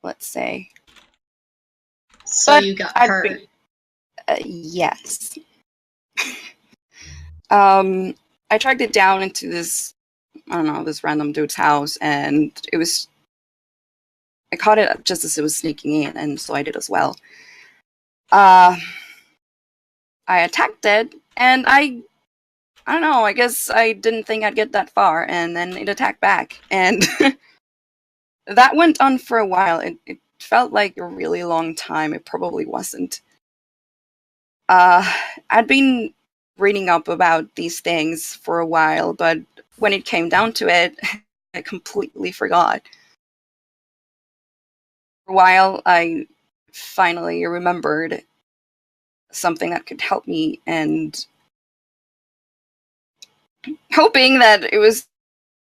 let's say. So But you got I'd hurt. Yes. I tracked it down into this, I don't know, this random dude's house, and I caught it just as it was sneaking in, and so I did as well. I attacked it, and I don't know, I guess I didn't think I'd get that far, and then it attacked back, and that went on for a while. It felt like a really long time. It probably wasn't. I'd been reading up about these things for a while, but when it came down to it, I completely forgot. For a while, I finally remembered something that could help me, and hoping that it was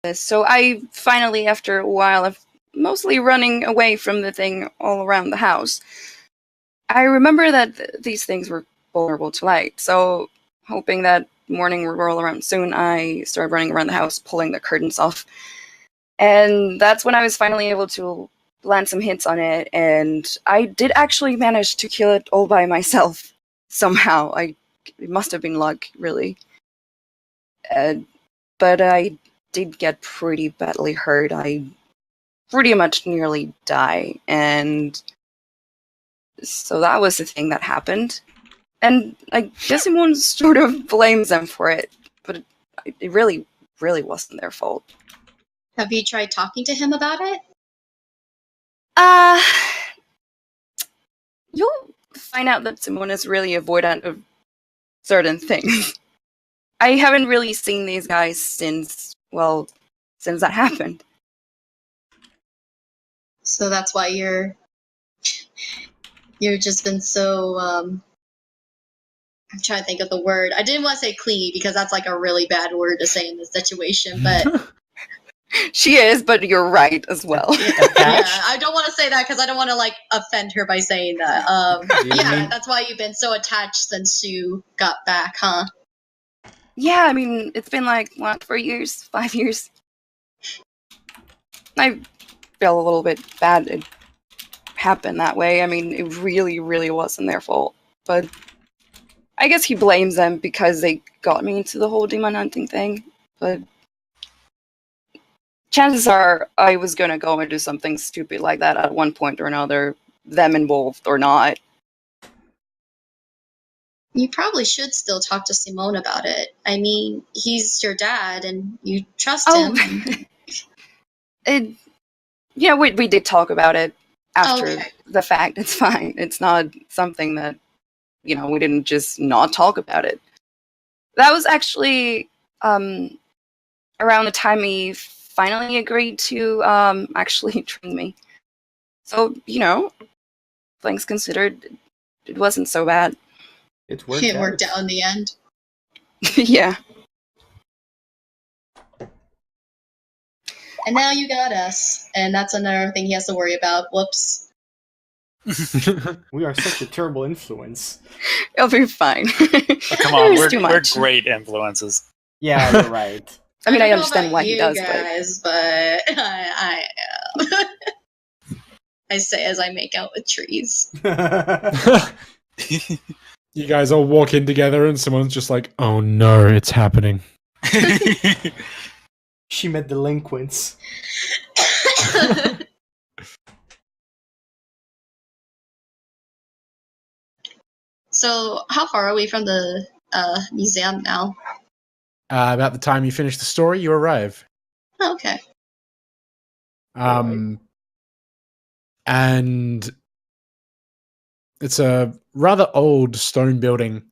this. So I finally, after a while of mostly running away from the thing all around the house, I remember that these things were vulnerable to light. So hoping that morning would roll around soon, I started running around the house, pulling the curtains off. And that's when I was finally able to land some hits on it, and I did actually manage to kill it all by myself somehow. It must have been luck, really. But I did get pretty badly hurt. I pretty much nearly die, and so that was the thing that happened. And I guess everyone sort of blames them for it, but it really, really wasn't their fault. Have you tried talking to him about it? You'll find out that Simone is really avoidant of certain things. I haven't really seen these guys since that happened. So that's why you're just been so I'm trying to think of the word. I didn't want to say clingy because that's like a really bad word to say in this situation, but She is, but you're right as well. yeah, I don't want to say that because I don't want to like offend her by saying that. Yeah, that's why you've been so attached since you got back, huh? Yeah, I mean, it's been like, 4 years, 5 years. I feel a little bit bad it happened that way. I mean, it really, really wasn't their fault. But I guess he blames them because they got me into the whole demon hunting thing. But chances are I was gonna go and do something stupid like that at one point or another, them involved or not. You probably should still talk to Simone about it. I mean, he's your dad and you trust him. We did talk about it after Okay. the fact. It's fine. It's not something that, we didn't just not talk about it. That was actually around the time he finally agreed to actually train me. So, things considered, it wasn't so bad. It worked out in the end. Yeah. And now you got us. And that's another thing he has to worry about. Whoops. We are such a terrible influence. It'll be fine. Oh, come on, There's too we're much. great influences. Yeah, you're right. I mean, I don't know understand about why he you does, guys, but I I say as I make out with trees. You guys all walk in together and someone's just like, oh no, it's happening. She met delinquents. So, how far are we from the museum now? About the time you finish the story, you arrive. Okay. And it's a rather old stone building.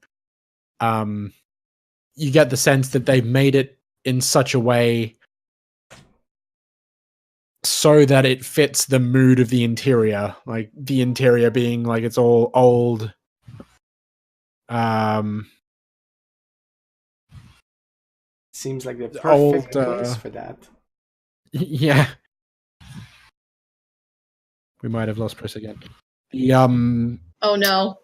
You get the sense that they've made it in such a way so that it fits the mood of the interior. Like the interior being like it's all old. Seems like the perfect old, place for that. Yeah. We might have lost Chris again. The Oh no.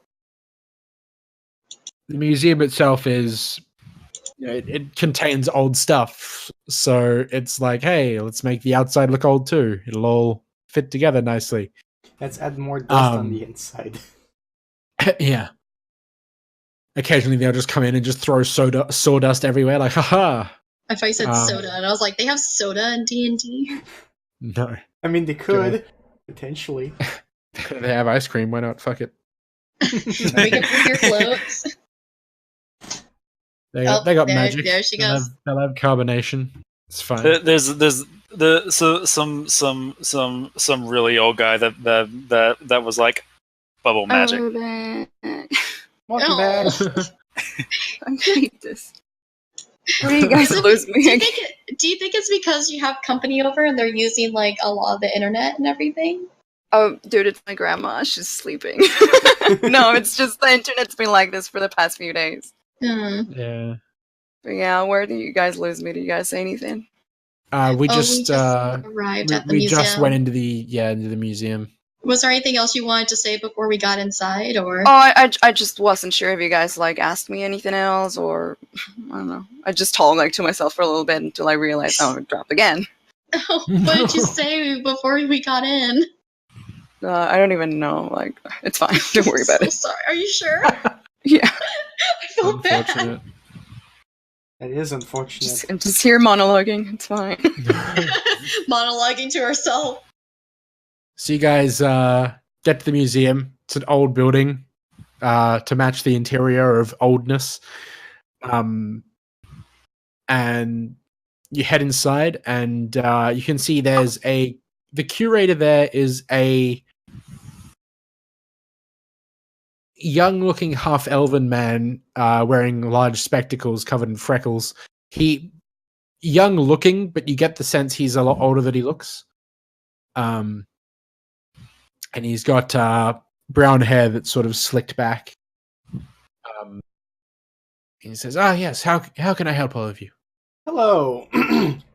the museum itself is, it contains old stuff, so it's like, hey, let's make the outside look old too. It'll all fit together nicely. Let's add more dust on the inside. Yeah. occasionally they'll just come in and just throw sawdust everywhere, like, haha. I thought you said soda, and I was like, they have soda in D&D? No. I mean, they could, potentially. They have ice cream, why not? Fuck it. We can bring your floats. They got magic. There she goes. They'll have carbonation. It's fine. There's some really old guy that was like bubble magic. Welcome back. I hate this. Where do you guys lose me? Do you think it's because you have company over and they're using like a lot of the internet and everything? Oh, dude, it's my grandma. She's sleeping. No, it's just the internet's been like this for the past few days. Yeah. But yeah, where do you guys lose me? Do you guys say anything? We just arrived at the we museum. just went into the museum. Was there anything else you wanted to say before we got inside, or? Oh, I just wasn't sure if you guys like asked me anything else, or I don't know. I just talked like to myself for a little bit until I realized, oh, drop again. What did you say before we got in? I don't even know. Like, it's fine. Don't worry about it. Sorry. Are you sure? Yeah. I feel bad. That is unfortunate. I'm just here monologuing. It's fine. Monologuing to herself. So you guys get to the museum. It's an old building to match the interior of oldness. And you head inside, and you can see the curator there is a young-looking half-elven man wearing large spectacles covered in freckles. He young-looking, but you get the sense he's a lot older than he looks. And he's got brown hair that's sort of slicked back. He says, yes, how can I help all of you? Hello.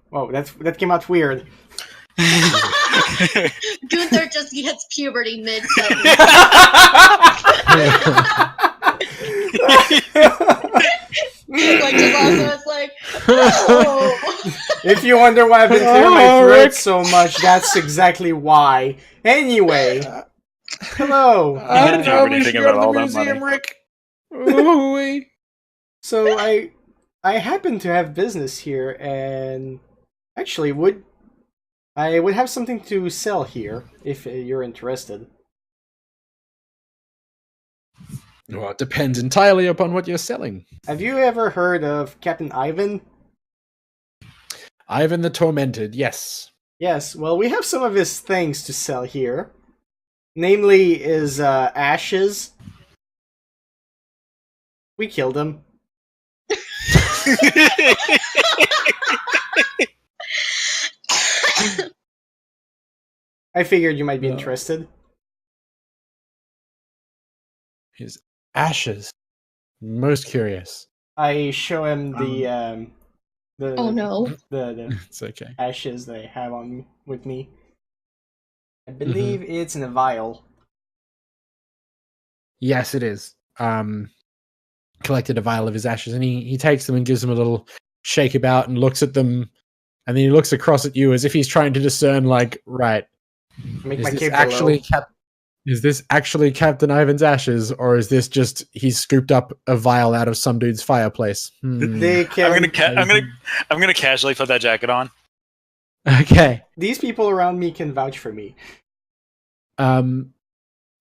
Whoa, that came out weird. Gunther just gets puberty mid-sentence. Like, just also it's like, oh. If you wonder why I've been clearing my throat so much, that's exactly why. Anyway, hello. I didn't know we should anything go about to all the that museum, money. Rick. Ooh-wee. So I happen to have business here, and actually I would have something to sell here if you're interested. Well, it depends entirely upon what you're selling. Have you ever heard of Captain Ivan? Ivan the Tormented, yes. Yes, well, we have some of his things to sell here. Namely, his ashes. We killed him. I figured you might be interested. His ashes. Most curious. I show him the Oh no. the It's okay. ashes that I have with me. I believe it's in a vial. Yes, it is. Collected a vial of his ashes, and he takes them and gives them a little shake about and looks at them, and then he looks across at you as if he's trying to discern, like, right, Make is my this cape actually below. is this actually Captain Ivan's ashes, or is this just he's scooped up a vial out of some dude's fireplace? They can. I'm gonna casually put that jacket on. Okay. These people around me can vouch for me.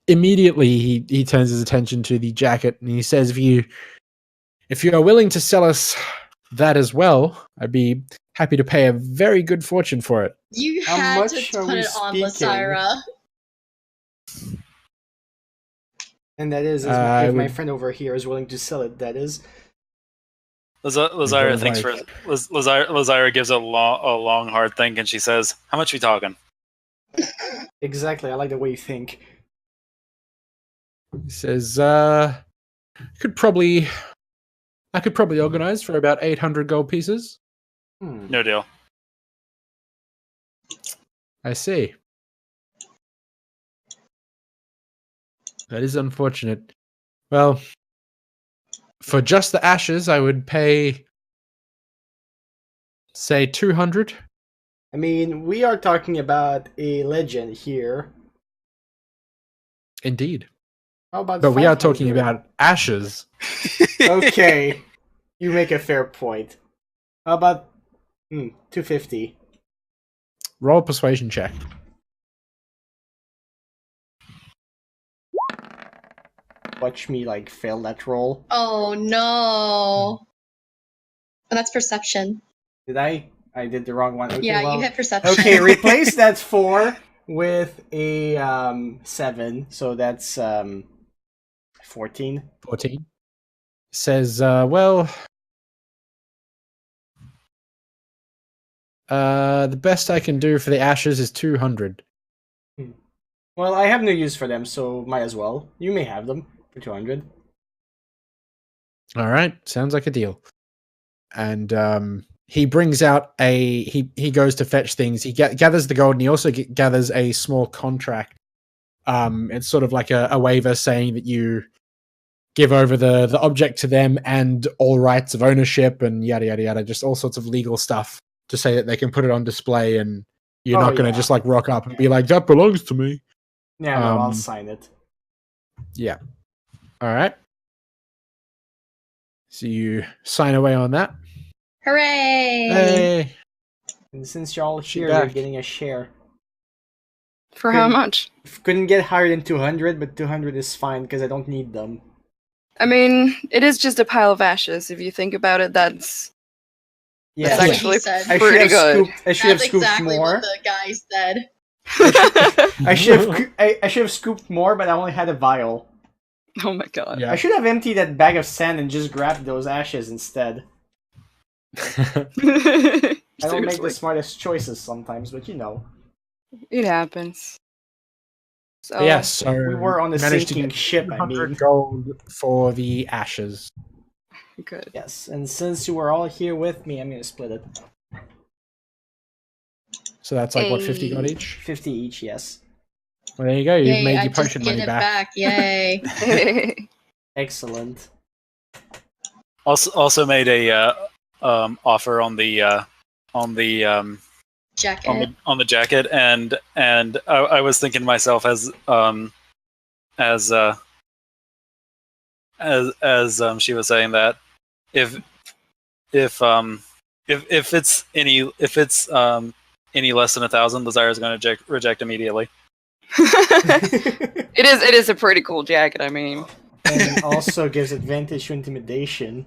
Immediately he turns his attention to the jacket and he says, if you are willing to sell us that as well, I'd be happy to pay a very good fortune for it. You How had much to are put we it on speaking? Lysira. And that is, if my friend over here is willing to sell it, that is. Lazira thinks for Lazira gives a long hard think, and she says, "How much we talking?" Exactly, I like the way you think. He says, I could probably organize for about 800 gold pieces. No deal. I see. That is unfortunate. Well, for just the ashes, I would pay, say, 200. I mean, we are talking about a legend here. Indeed. How about But we are talking 500? about ashes. Okay, you make a fair point. How about 250? Roll a persuasion check. Watch me like fail that roll. Oh no. And that's perception. Did I? I did the wrong one. Okay, Yeah, well, you hit perception. okay, replace that 4 with a 7, so that's 14. 14. Says, well, the best I can do for the ashes is 200. Well, I have no use for them, so might as well. You may have them for 200. All right, sounds like a deal. And he brings out he goes to fetch things. He gathers the gold, and he also gathers a small contract. It's sort of like a waiver saying that you give over the object to them and all rights of ownership and yada yada yada, just all sorts of legal stuff to say that they can put it on display, and you're not going to just like rock up and be like, that belongs to me. Yeah, no, I'll sign it. Yeah. All right. So you sign away on that. Hooray! Hey. And since you're all She here, you're back. getting a share. For how much? Couldn't get higher than 200, but 200 is fine because I don't need them. I mean, it is just a pile of ashes. If you think about it, that's Yeah, That's what he actually said. I should pretty have good. scooped. I should have That's scooped exactly more. what the guy said. I should have scooped more, but I only had a vial. Oh my god. Yeah. I should have emptied that bag of sand and just grabbed those ashes instead. I don't make the Seriously. smartest choices sometimes, but you know. It happens. So Yes, so We were on a managed to sinking get ship, I 200 mean. gold for the ashes. good. Yes, and since you were all here with me, I'm gonna split it. So that's like what, 50 gold each? 50 each, yes. Well, there you go. You've Yay, made I your just potion get money it back. Yay. Excellent. Also made a offer on the Jacket. on the jacket, and I was thinking to myself as she was saying that if it's any less than 1,000, Desire is going to reject immediately. It is a pretty cool jacket, I mean. And it also gives advantage to intimidation.